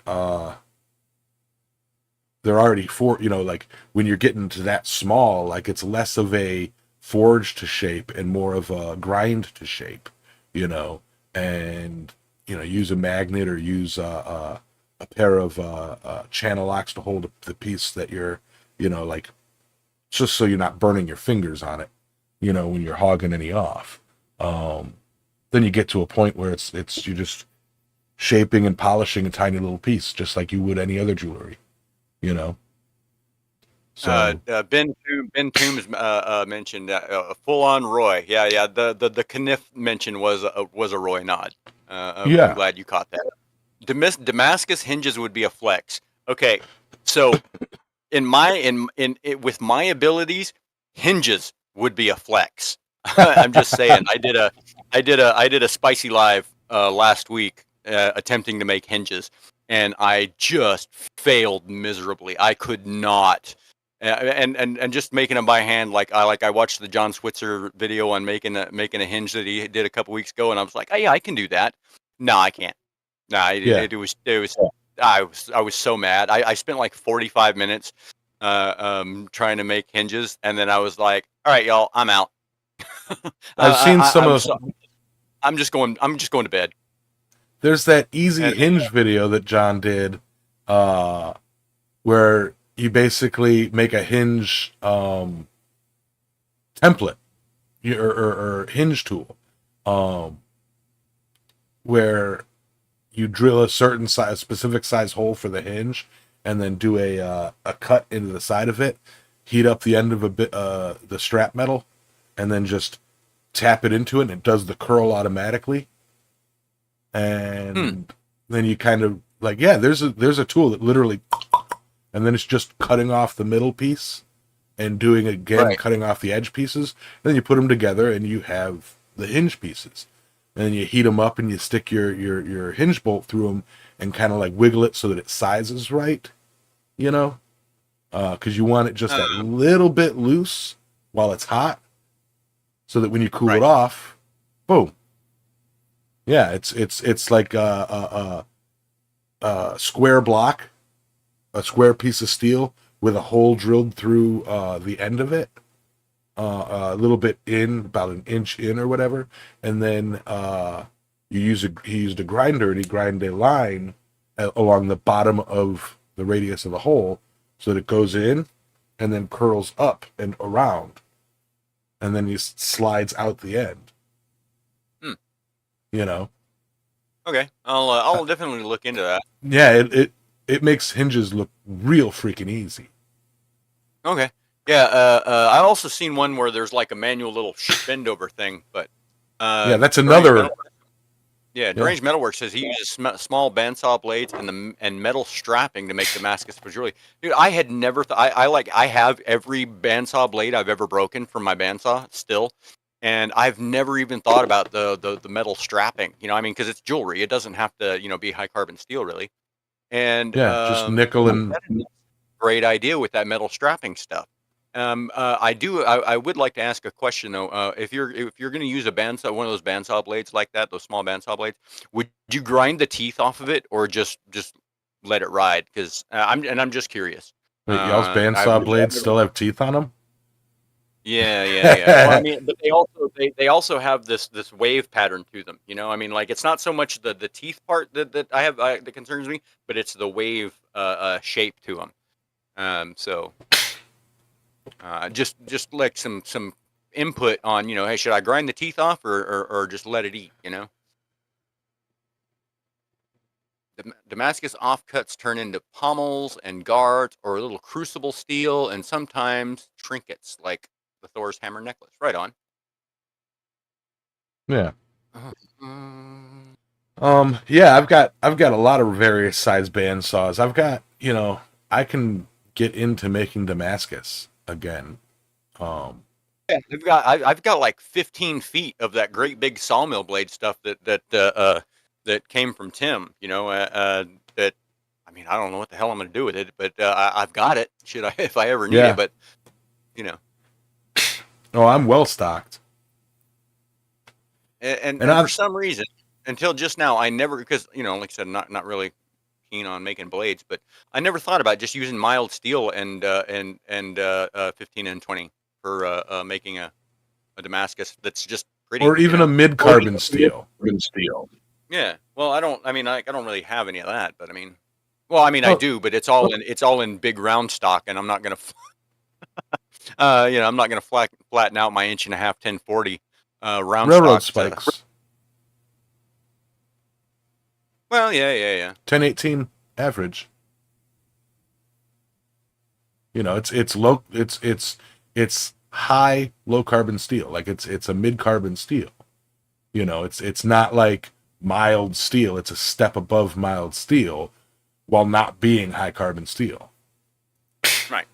they're already like when you're getting to that small, like it's less of a forge to shape and more of a grind to shape, and use a magnet or use a pair of channel locks to hold the piece that you're like, just so you're not burning your fingers on it, when you're hogging any off. Then you get to a point where it's you're just shaping and polishing a tiny little piece, just like you would any other jewelry, So
Ben Toombs mentioned full on Roy. Yeah. The Kniff mention was a Roy nod. I'm
yeah,
glad you caught that. Damascus hinges would be a flex. Okay, so with my abilities, hinges would be a flex. I'm just saying. I did a spicy live last week attempting to make hinges, and I just failed miserably. I could not. And just making them by hand, like I watched the John Switzer video on making a hinge that he did a couple weeks ago, and I was like, oh yeah, I can do that. No, I can't. No,
yeah.
it was I was so mad. I spent like 45 minutes trying to make hinges, and then I was like, all right, y'all, I'm out.
I've seen some of.
I'm just going to bed.
There's that easy hinge video that John did, where you basically make a hinge template or hinge tool, where you drill a specific size hole for the hinge, and then do a cut into the side of it, heat up the end of the strap metal, and then just tap it into it, and it does the curl automatically. And then you kind of like, yeah, there's a tool that literally, and then it's just cutting off the middle piece and doing again, right, cutting off the edge pieces. Then you put them together and you have the hinge pieces. And then you heat them up and you stick your hinge bolt through them and kind of like wiggle it so that it sizes right, because you want it just a little bit loose while it's hot, so that when you cool it off, boom. Yeah, it's like a square block, a square piece of steel with a hole drilled through the end of it, a little bit in, about an inch in or whatever, and then he used a grinder, and he grind a line along the bottom of the radius of the hole so that it goes in and then curls up and around, and then he slides out the end.
Okay, I'll definitely look into that.
Yeah, it makes hinges look real freaking easy.
Okay. Yeah, I also seen one where there's like a manual little bend over thing, but
yeah, that's another.
Deranged Metalworks says he uses small bandsaw blades and metal strapping to make Damascus for jewelry. Dude, I had never I have every bandsaw blade I've ever broken from my bandsaw still, and I've never even thought about the metal strapping. I mean, because it's jewelry, it doesn't have to be high carbon steel really. And
just nickel and.
Great idea with that metal strapping stuff. I would like to ask a question though. If you're going to use a bandsaw, one of those bandsaw blades like that, those small bandsaw blades, would you grind the teeth off of it or just let it ride? Because I'm just curious.
Wait, y'all's bandsaw blades still have teeth on them?
Yeah. Well, I mean, but they also have this wave pattern to them. I mean, like it's not so much the teeth part that I have that concerns me, but it's the wave shape to them. So. Just like some input on, hey, should I grind the teeth off or just let it eat, Damascus offcuts turn into pommels and guards or a little crucible steel and sometimes trinkets like the Thor's hammer necklace. Right on.
Yeah.
Mm.
Yeah, I've got a lot of various size bandsaws. I've got, I can get into making Damascus again.
Yeah, I've got like 15 feet of that great big sawmill blade stuff that came from Tim. That I mean, I don't know what the hell I'm going to do with it, but I've got it. Should I if I ever need
Yeah.
it? But you know,
Oh, I'm well stocked.
and
And
for
I'm
some reason, until just now, I never because like I said, not really keen on making blades, but I never thought about just using mild steel and 15 and 20 for making a Damascus that's just pretty.
or even a mid-carbon steel.
Yeah. Well, I don't. I mean, I don't really have any of that, but I mean, well, I mean, I
Oh,
do, but it's all in big round stock, and I'm not gonna, I'm not gonna flatten out my 1.5 inch 1040 round
railroad
stock.
spikes.
Well, yeah.
1018 average. It's low. It's high low carbon steel. Like it's a mid carbon steel. It's not like mild steel. It's a step above mild steel, while not being high carbon steel.
Right.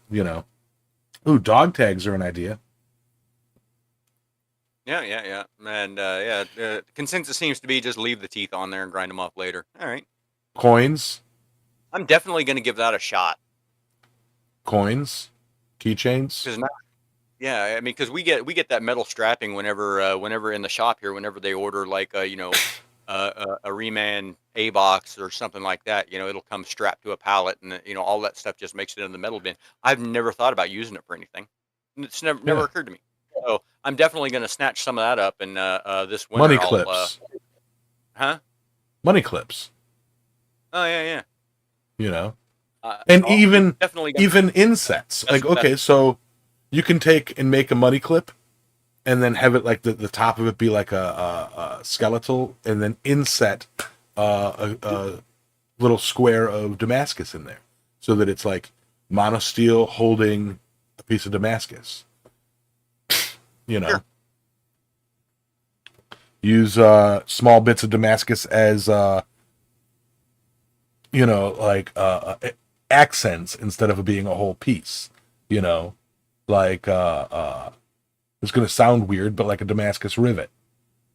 Ooh, dog tags are an idea.
Yeah. And consensus seems to be just leave the teeth on there and grind them off later. All right.
Coins,
I'm definitely gonna give that a shot.
keychains.
Yeah, I mean, because we get that metal strapping whenever in the shop here, whenever they order like a Reman A box or something like that, it'll come strapped to a pallet, and all that stuff just makes it in the metal bin. I've never thought about using it for anything. It's never
Yeah.
occurred to me. So I'm definitely going to snatch some of that up, and this winter
Money
I'll
clips.
huh?
Money clips.
Oh yeah.
And
I'll
even
definitely
even insets. Like, okay, so you can take and make a money clip, and then have it like the top of it be like a skeletal, and then inset a little square of Damascus in there, so that it's like monosteel holding a piece of Damascus.
Sure.
Use small bits of Damascus as like accents instead of it being a whole piece. Like it's going to sound weird, but like a Damascus rivet.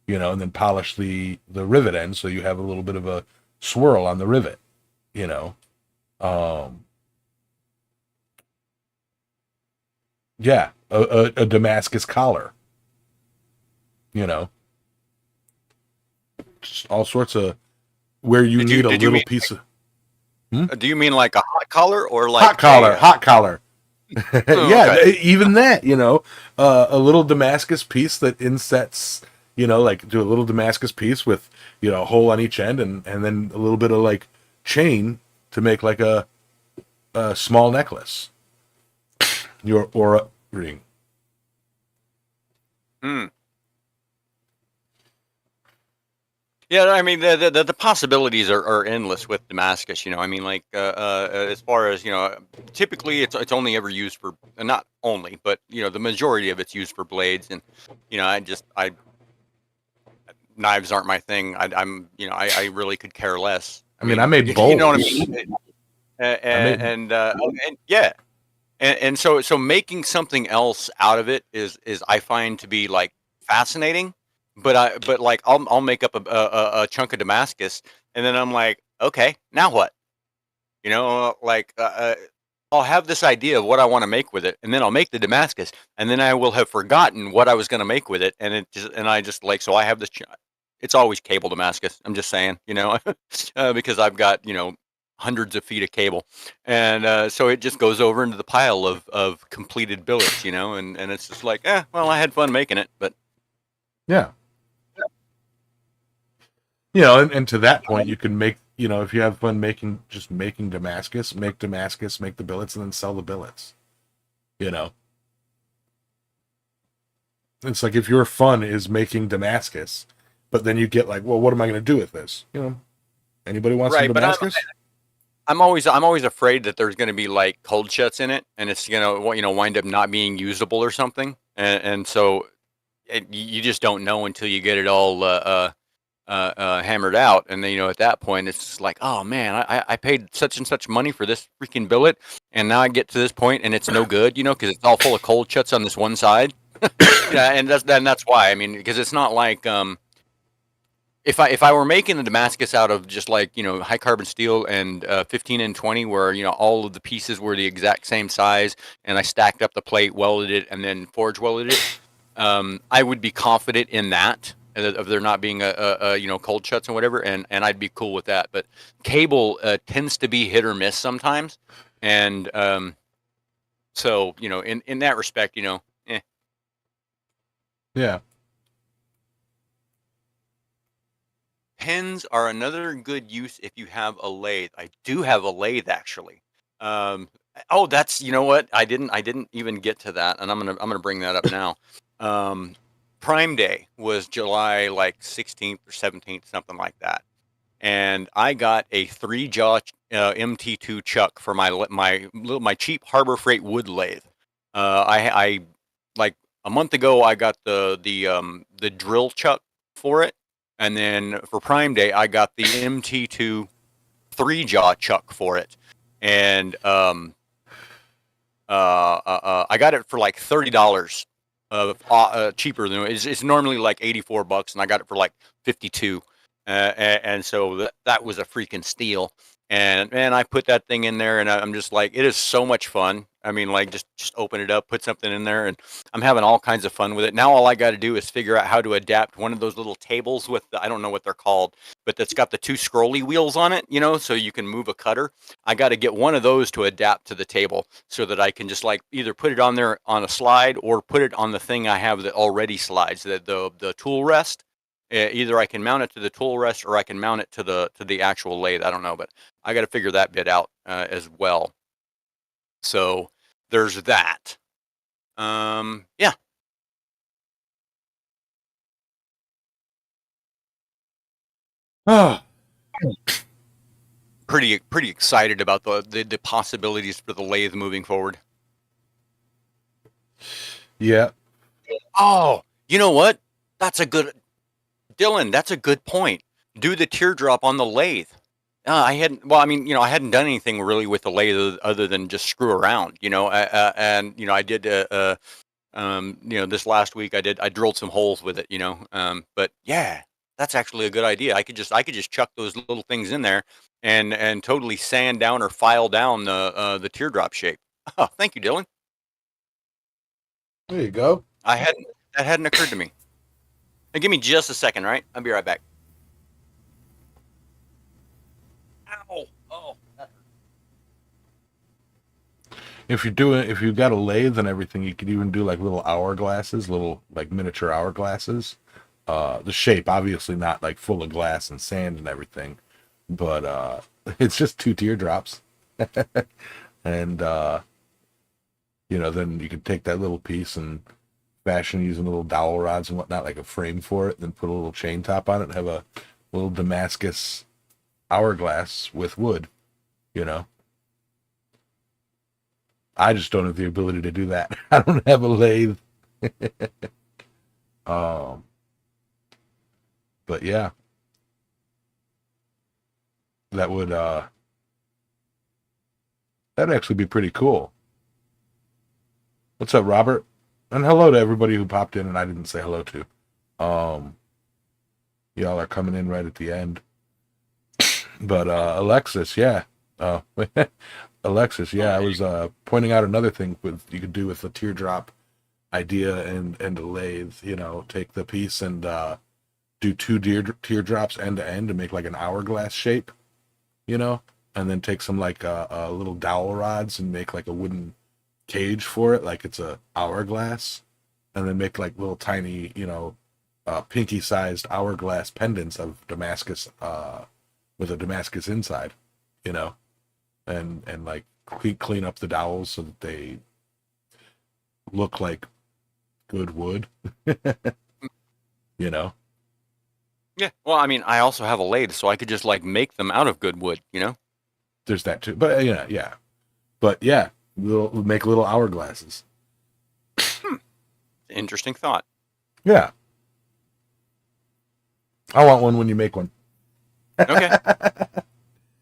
And then polish the rivet end so you have a little bit of a swirl on the rivet. Yeah, a Damascus collar. Just all sorts of where you need a little piece of
Do you mean like a hot collar or like
hot collar?
Oh,
Yeah,
okay.
even that, a little Damascus piece that insets, like do a little Damascus piece with, a hole on each end, and then a little bit of like chain to make like a small necklace. Your aura ring.
Yeah, I mean the possibilities are endless with Damascus. I mean, like as far as typically it's only ever used for not only, but the majority of it's used for blades, and I knives aren't my thing. I really could care less.
I mean, I made
You know what I
bowls.
mean?
I made
And yeah, and so making something else out of it is I find to be like fascinating, but like I'll make up a chunk of Damascus, and then I'm like, okay, now what? Like I'll have this idea of what I want to make with it, and then I'll make the Damascus, and then I will have forgotten what I was going to make with it, and I just like so I have this. It's always cable Damascus. I'm just saying, because I've got hundreds of feet of cable, and so it just goes over into the pile of completed billets, and it's just like, well, I had fun making it, but
yeah. And to that point, you can make, if you have fun making Damascus, make the billets and then sell the billets. It's like if your fun is making Damascus, but then you get like, well, what am I going to do with this? Anybody want some
Right, but
Damascus?
I'm always afraid that there's going to be like cold shuts in it, and it's going to wind up not being usable or something, and so you just don't know until you get it all hammered out, and then at that point it's just like, oh man, I paid such and such money for this freaking billet, and now I get to this point and it's no good, because it's all full of cold shuts on this one side. Yeah, and that's why. I mean, because it's not like if I were making the Damascus out of just like high carbon steel and 15 and 20, where all of the pieces were the exact same size, and I stacked up the plate, welded it, and then forge welded it, I would be confident in that of there not being a cold shuts and whatever, and I'd be cool with that. But cable tends to be hit or miss sometimes, and so in that respect,
Yeah.
Pens are another good use if you have a lathe. I do have a lathe actually. Oh, that's what I didn't even get to that, and I'm gonna bring that up now. Prime Day was July like 16th or 17th, something like that, and I got a 3-jaw MT2 chuck for my cheap Harbor Freight wood lathe. I like a month ago I got the drill chuck for it. And then for Prime Day, I got the MT2 3-jaw chuck for it, and I got it for like $30 cheaper than it's normally like $84, and I got it for like 52, and so that was a freaking steal. And man, I put that thing in there, and I'm just like, it is so much fun. I mean, like just open it up, put something in there, and I'm having all kinds of fun with it. Now all I got to do is figure out how to adapt one of those little tables with I don't know what they're called, but that's got the 2 scrolly wheels on it, so you can move a cutter. I got to get one of those to adapt to the table so that I can just like either put it on there on a slide or put it on the thing I have that already slides, the tool rest. Either I can mount it to the tool rest or I can mount it to the actual lathe. I don't know, but I got to figure that bit out as well. So there's that. Yeah.
Oh,
Pretty excited about the possibilities for the lathe moving forward.
yeah.
Oh, you know what? That's a good Dylan. That's a good point. Do the teardrop on the lathe. I hadn't. Well, I mean, I hadn't done anything really with the lathe other than just screw around, and I did. This last week I drilled some holes with it, But yeah, that's actually a good idea. I could just chuck those little things in there and totally sand down or file down the teardrop shape. Oh, thank you, Dylan.
There you go.
That hadn't occurred to me. Now, give me just a second, right? I'll be right back. Ow! Oh, that hurt.
If you've got a lathe and everything, you could even do like little hourglasses, little like miniature hourglasses. The shape, obviously not like full of glass and sand and everything, but it's just 2 teardrops. And then you could take that little piece and fashion using little dowel rods and whatnot, like a frame for it, then put a little chain top on it and have a little Damascus hourglass with wood, I just don't have the ability to do that. I don't have a lathe. But yeah, that'd actually be pretty cool. What's up, Robert? And hello to everybody who popped in and I didn't say hello to. Y'all are coming in right at the end. But Alexis, yeah. Alexis, yeah, I was pointing out another thing you could do with the teardrop idea and the lathe, take the piece and do 2 teardrops end to end to make like an hourglass shape, and then take some like little dowel rods and make like a wooden cage for it, like it's a hourglass, and then make like little tiny, pinky sized hourglass pendants of Damascus with a Damascus inside, and like clean up the dowels so that they look like good wood. You know,
Yeah. Well, I mean, I also have a lathe, so I could just like make them out of good wood.
there's that too. But yeah. But yeah, we'll make little hourglasses.
Interesting thought.
Yeah, I want one when you make one.
Okay.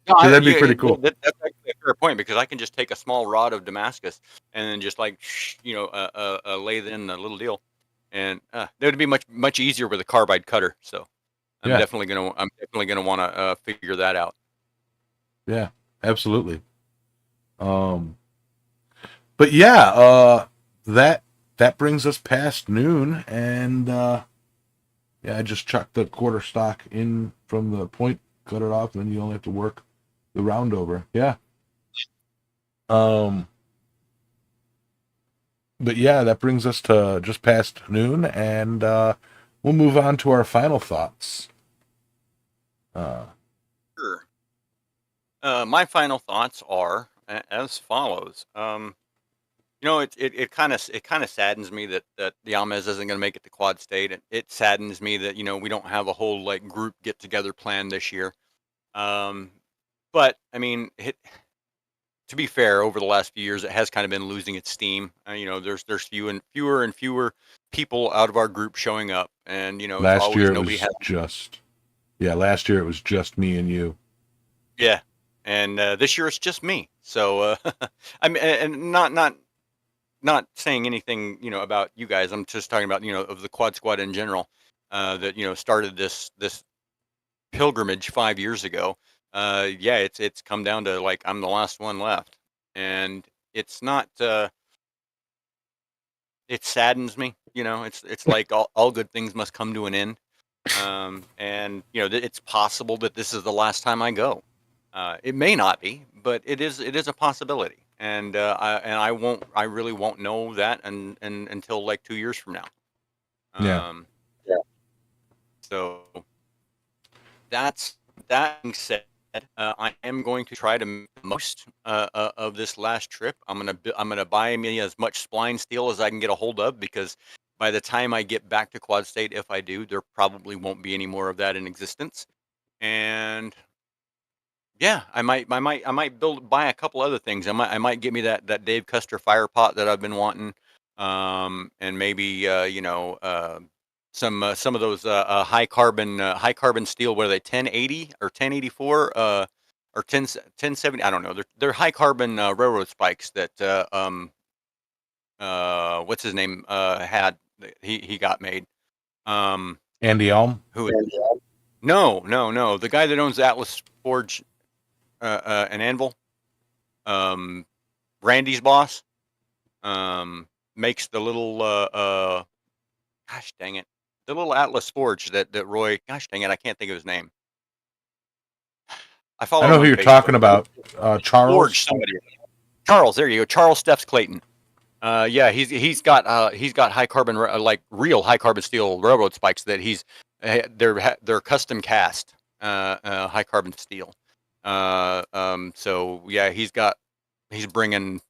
No,
So that'd be pretty cool.
That's actually a fair point because I can just take a small rod of Damascus and then just like lathe in a little deal, and that would be much easier with a carbide cutter. So I'm
Yeah.
definitely gonna want to figure that out.
Yeah, absolutely. But yeah, that brings us past noon, and yeah, I just chucked the quarter stock in from the point, cut it off, and then you only have to work the round over. Yeah. But yeah, that brings us to just past noon, and we'll move on to our final thoughts.
Sure. My final thoughts are as follows. It kind of saddens me that the Almez isn't going to make it to Quad State. It saddens me that we don't have a whole like group get together plan this year. But I mean, to be fair, over the last few years, it has kind of been losing its steam. There's fewer and fewer people out of our group showing up, and it's
Last
always
year it
nobody
was
has.
last year it was just me and you.
Yeah, and this year it's just me. So I mean, and not saying anything about you guys. I'm just talking about of the Quad Squad in general that started this pilgrimage 5 years ago. Yeah, it's come down to like I'm the last one left, and it's not. It saddens me. It's like all good things must come to an end. And it's possible that this is the last time I go. It may not be, but it is a possibility, and I really won't know that until like 2 years from now.
Yeah.
Yeah. So that being said, I am going to try to make the most of this last trip. I'm gonna buy me as much spline steel as I can get a hold of because by the time I get back to Quad State, if I do, there probably won't be any more of that in existence. And yeah, I might buy a couple other things. I might get me that Dave Custer fire pot that I've been wanting, and maybe some of those high carbon steel. What are they? 1080 or 1084 or 1070? I don't know. They're high carbon railroad spikes that what's his name had he got made.
Andy Elm.
Who is no the guy that owns Atlas Forge an anvil. Randy's boss makes the little gosh dang it, the little Atlas Forge that Roy. Gosh dang it, I can't think of his name. I follow
I know
him
who
on
you're
Facebook.
talking about. Charles.
Forge somebody. Charles, there you go. Charles Steffs Clayton. Yeah, he's got high carbon like real high carbon steel railroad spikes that they're custom cast high carbon steel. So yeah, he's bringing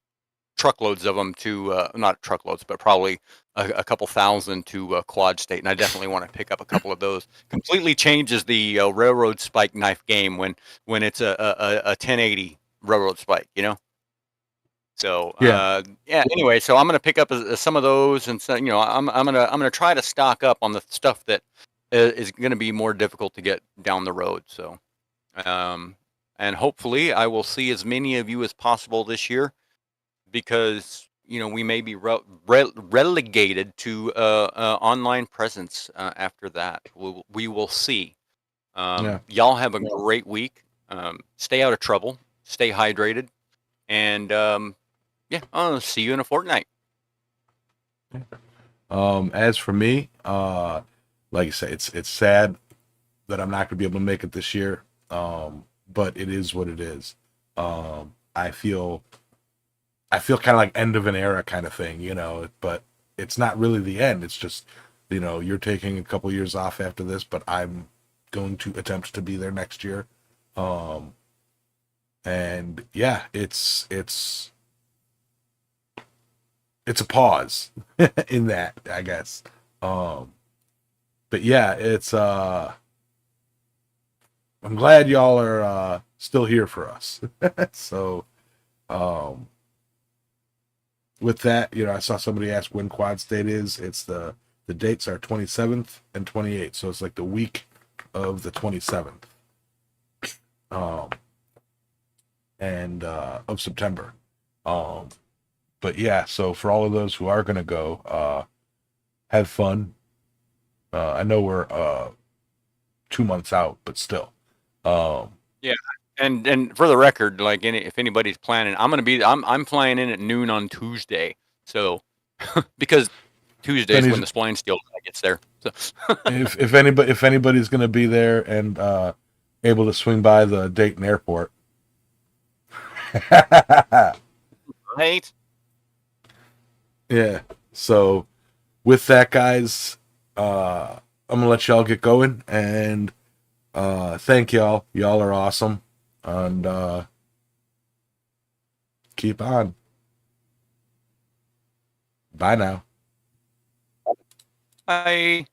truckloads of them to not truckloads, but probably a couple thousand to Quad State, and I definitely want to pick up a couple of those. Completely changes the railroad spike knife game when it's a 1080 railroad spike, So
Yeah.
yeah. Anyway, so I'm gonna pick up some of those, and so I'm gonna try to stock up on the stuff that is gonna be more difficult to get down the road. So, and hopefully I will see as many of you as possible this year, because we may be relegated to online presence after that. We will see.
Yeah.
Y'all have a great week. Stay out of trouble. Stay hydrated, and yeah, I'll see you in a fortnight.
As for me, like I say, it's sad that I'm not gonna be able to make it this year. But it is what it is. I feel kind of like end of an era kind of thing, but it's not really the end. It's just, you're taking a couple years off after this, but I'm going to attempt to be there next year. And yeah, it's it's a pause in that, I guess. But yeah, it's I'm glad y'all are still here for us. So with that, I saw somebody ask when Quad State is. It's the dates are 27th and 28th, so it's like the week of the 27th, and of September. But yeah, so for all of those who are gonna go, have fun. I know we're 2 months out, but still.
Yeah, and for the record, like if anybody's planning, I'm flying in at noon on Tuesday, so because Tuesday is when the spline steel guy gets there. So
if anybody's gonna be there and able to swing by the Dayton airport.
right.
Yeah. So with that, guys, I'm gonna let y'all get going, and thank y'all. Y'all are awesome, and keep on. Bye now.
Bye.